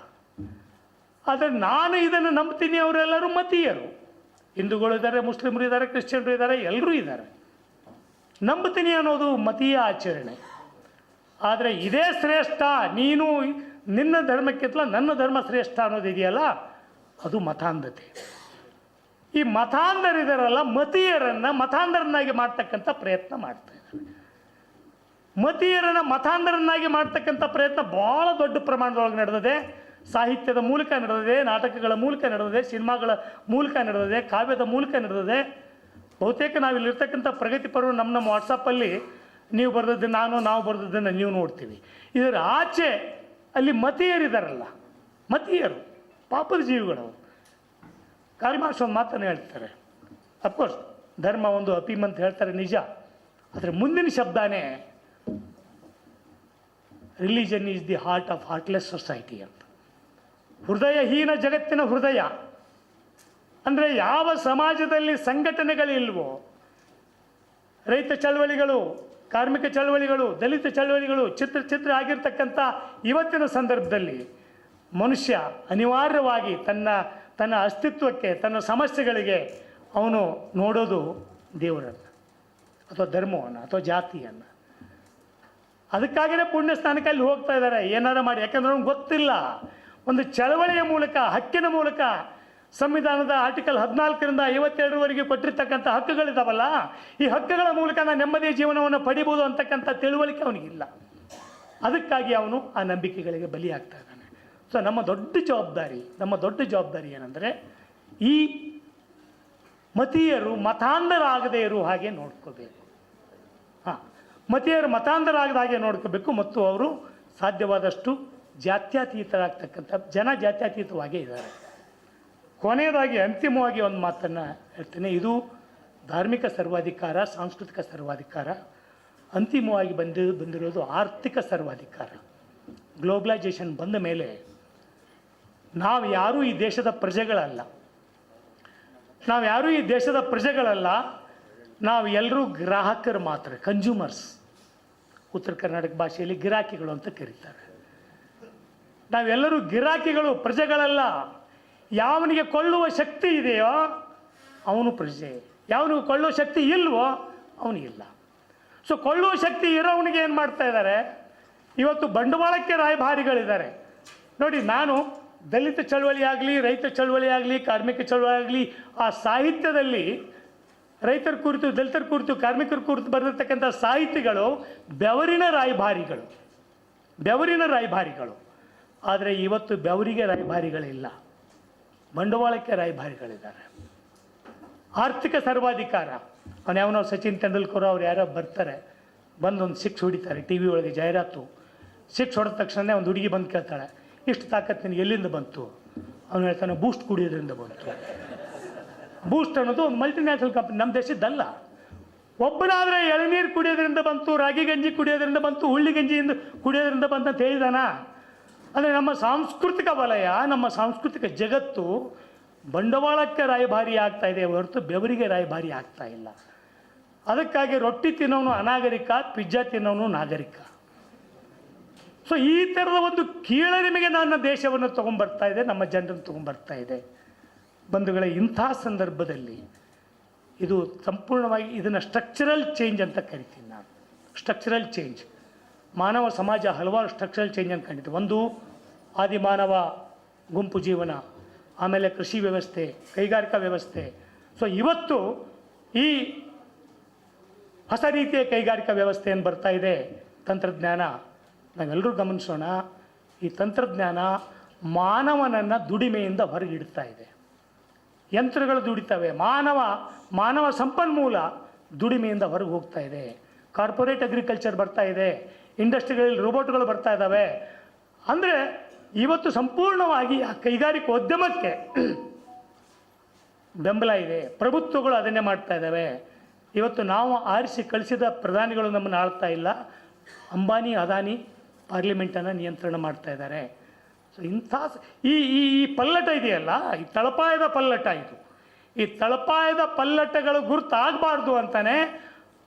ಆದರೆ ನಾನು ಇದನ್ನು ನಂಬ್ತೀನಿ, ಅವರೆಲ್ಲರೂ ಮತೀಯರು. ಹಿಂದೂಗಳು ಇದ್ದಾರೆ, ಮುಸ್ಲಿಮರು ಇದ್ದಾರೆ, ಕ್ರಿಶ್ಚಿಯನ್ರು ಇದ್ದಾರೆ, ಎಲ್ಲರೂ ಇದ್ದಾರೆ. ನಂಬ್ತೀನಿ ಅನ್ನೋದು ಮತೀಯ ಆಚರಣೆ. ಆದರೆ ಇದೇ ಶ್ರೇಷ್ಠ, ನೀನು ನಿನ್ನ ಧರ್ಮಕ್ಕಿಂತಲ ನನ್ನ ಧರ್ಮ ಶ್ರೇಷ್ಠ ಅನ್ನೋದಿದೆಯಲ್ಲ, ಅದು ಮತಾಂಧತೆ. ಈ ಮತಾಂಧರಿದಾರಲ್ಲ, ಮತೀಯರನ್ನು ಮತಾಂಧರನ್ನಾಗಿ ಮಾಡ್ತಕ್ಕಂಥ ಪ್ರಯತ್ನ ಮಾಡ್ತಾ ಇದ್ದಾರೆ. ಮತೀಯರನ್ನು ಮತಾಂಧರನ್ನಾಗಿ ಮಾಡ್ತಕ್ಕಂಥ ಪ್ರಯತ್ನ ಭಾಳ ದೊಡ್ಡ ಪ್ರಮಾಣದೊಳಗೆ ನಡೆದಿದೆ. ಸಾಹಿತ್ಯದ ಮೂಲಕ ನಡೆದಿದೆ, ನಾಟಕಗಳ ಮೂಲಕ ನಡೆದಿದೆ, ಸಿನಿಮಾಗಳ ಮೂಲಕ ನಡೆದಿದೆ, ಕಾವ್ಯದ ಮೂಲಕ ನಡೆದಿದೆ. ಬಹುತೇಕ ನಾವಿಲ್ಲಿರ್ತಕ್ಕಂಥ ಪ್ರಗತಿ ಪರ್ವ ನಮ್ಮ ವಾಟ್ಸಪ್ಪಲ್ಲಿ ನೀವು ಬರೆದದ್ದು ನಾವು ಬರೆದದ್ದನ್ನು ನೀವು ನೋಡ್ತೀವಿ. ಇದರ ಆಚೆ ಅಲ್ಲಿ ಮತೀಯರಿದ್ದಾರಲ್ಲ, ಮತೀಯರು ಪಾಪದ ಜೀವಿಗಳು. ಕಾರ್ಲ್ ಮಾರ್ಕ್ಸ್ ಒಂದು ಮಾತನ್ನು ಹೇಳ್ತಾರೆ, ಅಫ್ಕೋರ್ಸ್ ಧರ್ಮ ಒಂದು ಅಪೀಮ್ ಅಂತ ಹೇಳ್ತಾರೆ, ನಿಜ. ಆದರೆ ಮುಂದಿನ ಶಬ್ದನೇ religion is the heart of heartless society ಅಂತ. ಹೃದಯಹೀನ ಜಗತ್ತಿನ ಹೃದಯ ಅಂದರೆ ಯಾವ ಸಮಾಜದಲ್ಲಿ ಸಂಘಟನೆಗಳಿಲ್ವೋ, ರೈತ ಚಳವಳಿಗಳು, ಕಾರ್ಮಿಕ ಚಳವಳಿಗಳು, ದಲಿತ ಚಳವಳಿಗಳು ಚಿತ್ರ ಆಗಿರ್ತಕ್ಕಂಥ ಇವತ್ತಿನ ಸಂದರ್ಭದಲ್ಲಿ ಮನುಷ್ಯ ಅನಿವಾರ್ಯವಾಗಿ ತನ್ನ ಅಸ್ತಿತ್ವಕ್ಕೆ, ತನ್ನ ಸಮಸ್ಯೆಗಳಿಗೆ ಅವನು ನೋಡೋದು ದೇವರನ್ನು ಅಥವಾ ಧರ್ಮವನ್ನು ಅಥವಾ ಜಾತಿಯನ್ನು. ಅದಕ್ಕಾಗಿಯೇ ಪುಣ್ಯ ಸ್ಥಾನಕ್ಕೆ ಅಲ್ಲಿ ಹೋಗ್ತಾ ಇದ್ದಾರೆ ಏನಾರು ಮಾಡಿ. ಯಾಕಂದ್ರೆ ಅವ್ನಿಗೆ ಗೊತ್ತಿಲ್ಲ, ಒಂದು ಚಳವಳಿಯ ಮೂಲಕ, ಹಕ್ಕಿನ ಮೂಲಕ, ಸಂವಿಧಾನದ ಆರ್ಟಿಕಲ್ 14ರಿಂದ 52ವರೆಗೆ ಕೊಟ್ಟಿರ್ತಕ್ಕಂಥ ಹಕ್ಕುಗಳಿದಾವಲ್ಲ, ಈ ಹಕ್ಕುಗಳ ಮೂಲಕ ನಾನು ನೆಮ್ಮದಿಯ ಜೀವನವನ್ನು ಪಡಿಬೋದು ಅಂತಕ್ಕಂಥ ತಿಳುವಳಿಕೆ ಅವನಿಗಿಲ್ಲ. ಅದಕ್ಕಾಗಿ ಅವನು ಆ ನಂಬಿಕೆಗಳಿಗೆ ಬಲಿಯಾಗ್ತಾ ಇದ್ದಾನೆ. ಸೊ ನಮ್ಮ ದೊಡ್ಡ ಜವಾಬ್ದಾರಿ ಏನಂದರೆ, ಈ ಮತೀಯರು ಮತಾಂಧರಾಗದೇ ಇರುವ ಹಾಗೆ ನೋಡ್ಕೋಬೇಕು. ಮತೀಯರು ಮತಾಂಧರಾಗದ ಹಾಗೆ ನೋಡ್ಕೋಬೇಕು. ಮತ್ತು ಅವರು ಸಾಧ್ಯವಾದಷ್ಟು ಜಾತ್ಯತೀತರಾಗ್ತಕ್ಕಂಥ ಜಾತ್ಯತೀತವಾಗೇ ಇದ್ದಾರೆ. ಕೊನೆಯದಾಗಿ ಅಂತಿಮವಾಗಿ ಒಂದು ಮಾತನ್ನು ಹೇಳ್ತೇನೆ, ಇದು ಧಾರ್ಮಿಕ ಸರ್ವಾಧಿಕಾರ, ಸಾಂಸ್ಕೃತಿಕ ಸರ್ವಾಧಿಕಾರ, ಅಂತಿಮವಾಗಿ ಬಂದಿರೋದು ಆರ್ಥಿಕ ಸರ್ವಾಧಿಕಾರ. ಗ್ಲೋಬಲೈಜೇಷನ್ ಬಂದ ಮೇಲೆ ನಾವು ಯಾರೂ ಈ ದೇಶದ ಪ್ರಜೆಗಳಲ್ಲ, ನಾವು ಎಲ್ಲರೂ ಗ್ರಾಹಕರು ಮಾತ್ರ, ಕನ್ಸ್ಯೂಮರ್ಸ್. ಉತ್ತರ ಕರ್ನಾಟಕ ಭಾಷೆಯಲ್ಲಿ ಗಿರಾಕಿಗಳು ಅಂತ ಕರೀತಾರೆ. ನಾವೆಲ್ಲರೂ ಗಿರಾಕಿಗಳು, ಪ್ರಜೆಗಳಲ್ಲ. ಯಾವನಿಗೆ ಕೊಳ್ಳುವ ಶಕ್ತಿ ಇದೆಯೋ ಅವನು ಪ್ರಜೆ, ಯಾವನಿಗೆ ಕೊಳ್ಳುವ ಶಕ್ತಿ ಇಲ್ವೋ ಅವನಿಗಿಲ್ಲ. ಸೊ ಕೊಳ್ಳುವ ಶಕ್ತಿ ಇರೋವನಿಗೆ ಏನು ಮಾಡ್ತಾ ಇದ್ದಾರೆ, ಇವತ್ತು ಬಂಡವಾಳಕ್ಕೆ ರಾಯಭಾರಿಗಳಿದ್ದಾರೆ. ನೋಡಿ, ನಾನು ದಲಿತ ಚಳವಳಿ ಆಗಲಿ, ರೈತ ಚಳವಳಿ ಆಗಲಿ, ಕಾರ್ಮಿಕ ಚಳವಳಿ ಆಗಲಿ, ಆ ಸಾಹಿತ್ಯದಲ್ಲಿ ರೈತರ ಕುರಿತು, ದಲಿತರ ಕುರಿತು, ಕಾರ್ಮಿಕರ ಕುರಿತು ಬರೆದಿರ್ತಕ್ಕಂಥ ಸಾಹಿತಿಗಳು ಬೆವರಿನ ರಾಯಭಾರಿಗಳು. ಆದರೆ ಇವತ್ತು ಬೆವರಿಗೆ ರಾಯಭಾರಿಗಳಿಲ್ಲ, ಬಂಡವಾಳಕ್ಕೆ ರಾಯಭಾರಿಗಳಿದ್ದಾರೆ. ಆರ್ಥಿಕ ಸರ್ವಾಧಿಕಾರ, ಅವನ್ಯಾವನೋ ಸಚಿನ್ ತೆಂಡೂಲ್ಕರ್ ಅವ್ರು ಯಾರೋ ಬರ್ತಾರೆ, ಬಂದು ಒಂದು 6 ಹೊಡಿತಾರೆ ಟಿ ವಿ ಒಳಗೆ ಜಾಹೀರಾತು. 6 ಹೊಡೆದ ತಕ್ಷಣ ಒಂದು ಹುಡುಗಿ ಬಂದು ಕೇಳ್ತಾಳೆ, ಇಷ್ಟು ತಾಕತ್ತು ನಿನಗೆ ಎಲ್ಲಿಂದ ಬಂತು? ಅವನು ಹೇಳ್ತಾನೆ, ಬೂಸ್ಟ್ ಕುಡಿಯೋದ್ರಿಂದ ಬಂತು. ಬೂಸ್ಟ್ ಅನ್ನೋದು ಒಂದು ಮಲ್ಟಿನ್ಯಾಷನಲ್ ಕಂಪ್ನಿ, ನಮ್ಮ ದೇಶದ್ದಲ್ಲ. ಒಬ್ಬನಾದರೆ ಎಳನೀರು ಕುಡಿಯೋದ್ರಿಂದ ಬಂತು, ರಾಗಿ ಗಂಜಿ ಕುಡಿಯೋದ್ರಿಂದ ಬಂತು, ಹುಳ್ಳಿ ಗಂಜಿಯಿಂದ ಕುಡಿಯೋದ್ರಿಂದ ಬಂತು ಅಂತ ಹೇಳಿದಾನ? ಅಂದರೆ ನಮ್ಮ ಸಾಂಸ್ಕೃತಿಕ ವಲಯ, ನಮ್ಮ ಸಾಂಸ್ಕೃತಿಕ ಜಗತ್ತು ಬಂಡವಾಳಕ್ಕೆ ರಾಯಭಾರಿ ಆಗ್ತಾ ಇದೆ ಹೊರತು ಬೆವರಿಗೆ ರಾಯಭಾರಿ ಆಗ್ತಾ ಇಲ್ಲ. ಅದಕ್ಕಾಗಿ ರೊಟ್ಟಿ ತಿನ್ನೋನು ಅನಾಗರಿಕ, ಪಿಜ್ಜಾ ತಿನ್ನೋನು ನಾಗರಿಕ. ಸೊ ಈ ಥರದ ಒಂದು ಕೀಳರಿಮೆಗೆ ನನ್ನ ದೇಶವನ್ನು ತೊಗೊಂಬರ್ತಾ ಇದೆ, ನಮ್ಮ ಜನರನ್ನು ತೊಗೊಂಬರ್ತಾ ಇದೆ. ಬಂಧುಗಳೇ, ಇಂಥ ಸಂದರ್ಭದಲ್ಲಿ ಇದು ಸಂಪೂರ್ಣವಾಗಿ ಇದನ್ನು ಸ್ಟ್ರಕ್ಚರಲ್ ಚೇಂಜ್ ಅಂತ ಕರಿತೀನಿ ನಾನು. ಸ್ಟ್ರಕ್ಚರಲ್ ಚೇಂಜ್, ಮಾನವ ಸಮಾಜ ಹಲವಾರು ಸ್ಟ್ರಕ್ಚರಲ್ ಚೇಂಜ್ ಅಂತ ಕಂಡಿತು. ಒಂದು ಆದಿಮಾನವ ಗುಂಪು ಜೀವನ, ಆಮೇಲೆ ಕೃಷಿ ವ್ಯವಸ್ಥೆ, ಕೈಗಾರಿಕಾ ವ್ಯವಸ್ಥೆ. ಸೊ ಇವತ್ತು ಈ ಹೊಸ ರೀತಿಯ ಕೈಗಾರಿಕಾ ವ್ಯವಸ್ಥೆ ಏನು ಬರ್ತಾ ಇದೆ, ತಂತ್ರಜ್ಞಾನ, ನಾವೆಲ್ಲರೂ ಗಮನಿಸೋಣ. ಈ ತಂತ್ರಜ್ಞಾನ ಮಾನವನನ್ನು ದುಡಿಮೆಯಿಂದ ಹೊರಗಿಡ್ತಾ ಇದೆ. ಯಂತ್ರಗಳು ದುಡಿತವೆ, ಮಾನವ ಸಂಪನ್ಮೂಲ ದುಡಿಮೆಯಿಂದ ಹೊರಗೆ ಹೋಗ್ತಾ ಇದೆ. ಕಾರ್ಪೊರೇಟ್ ಅಗ್ರಿಕಲ್ಚರ್ ಬರ್ತಾ ಇದೆ, ಇಂಡಸ್ಟ್ರಿಗಳಲ್ಲಿ ರೋಬೋಟ್ಗಳು ಬರ್ತಾ ಇದ್ದಾವೆ. ಅಂದರೆ ಇವತ್ತು ಸಂಪೂರ್ಣವಾಗಿ ಆ ಕೈಗಾರಿಕೋದ್ಯಮಕ್ಕೆ ಬೆಂಬಲ ಇದೆ. ಪ್ರಭುತ್ವಗಳು ಅದನ್ನೇ ಮಾಡ್ತಾ ಇದ್ದಾವೆ. ಇವತ್ತು ನಾವು ಆರಿಸಿ ಕಳಿಸಿದ ಪ್ರಧಾನಿಗಳು ನಮ್ಮನ್ನು ಆಳ್ತಾ ಇಲ್ಲ, ಅಂಬಾನಿ ಅದಾನಿ ಪಾರ್ಲಿಮೆಂಟನ್ನು ನಿಯಂತ್ರಣ ಮಾಡ್ತಾ ಇದ್ದಾರೆ. ಸೊ ಇಂಥ ಈ ಪಲ್ಲಟ ಇದೆಯಲ್ಲ, ಈ ತಳಪಾಯದ ಪಲ್ಲಟ ಇದು. ಈ ತಳಪಾಯದ ಪಲ್ಲಟಗಳು ಗುರುತಾಗಬಾರ್ದು ಅಂತಲೇ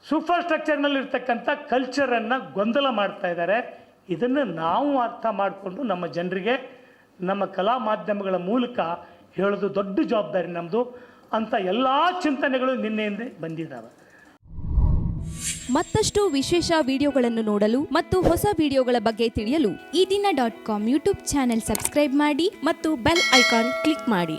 ಸೂಪರ್ ಸ್ಟ್ರಕ್ಚರ್ನಲ್ಲಿರ್ತಕ್ಕಂಥ ಕಲ್ಚರನ್ನು ಗೊಂದಲ ಮಾಡ್ತಾ ಇದ್ದಾರೆ. ಇದನ್ನು ನಾವು ಅರ್ಥ ಮಾಡಿಕೊಂಡು ನಮ್ಮ ಜನರಿಗೆ ನಮ್ಮ ಕಲಾ ಮಾಧ್ಯಮಗಳ ಮೂಲಕ ಹೇಳೋದು ದೊಡ್ಡ ಜವಾಬ್ದಾರಿ ನಮ್ಮದು ಅಂತ ಎಲ್ಲ ಚಿಂತನೆಗಳು ನಿನ್ನೆಯಿಂದ ಬಂದಿದ್ದಾವೆ. ಮತ್ತಷ್ಟು ವಿಶೇಷ ವಿಡಿಯೋಗಳನ್ನು ನೋಡಲು ಮತ್ತು ಹೊಸ ವಿಡಿಯೋಗಳ ಬಗ್ಗೆ ತಿಳಿಯಲು ಈ ದಿನ .com ಯೂಟ್ಯೂಬ್ ಚಾನೆಲ್ ಸಬ್ಸ್ಕ್ರೈಬ್ ಮಾಡಿ ಮತ್ತು ಬೆಲ್ ಐಕಾನ್ ಕ್ಲಿಕ್ ಮಾಡಿ.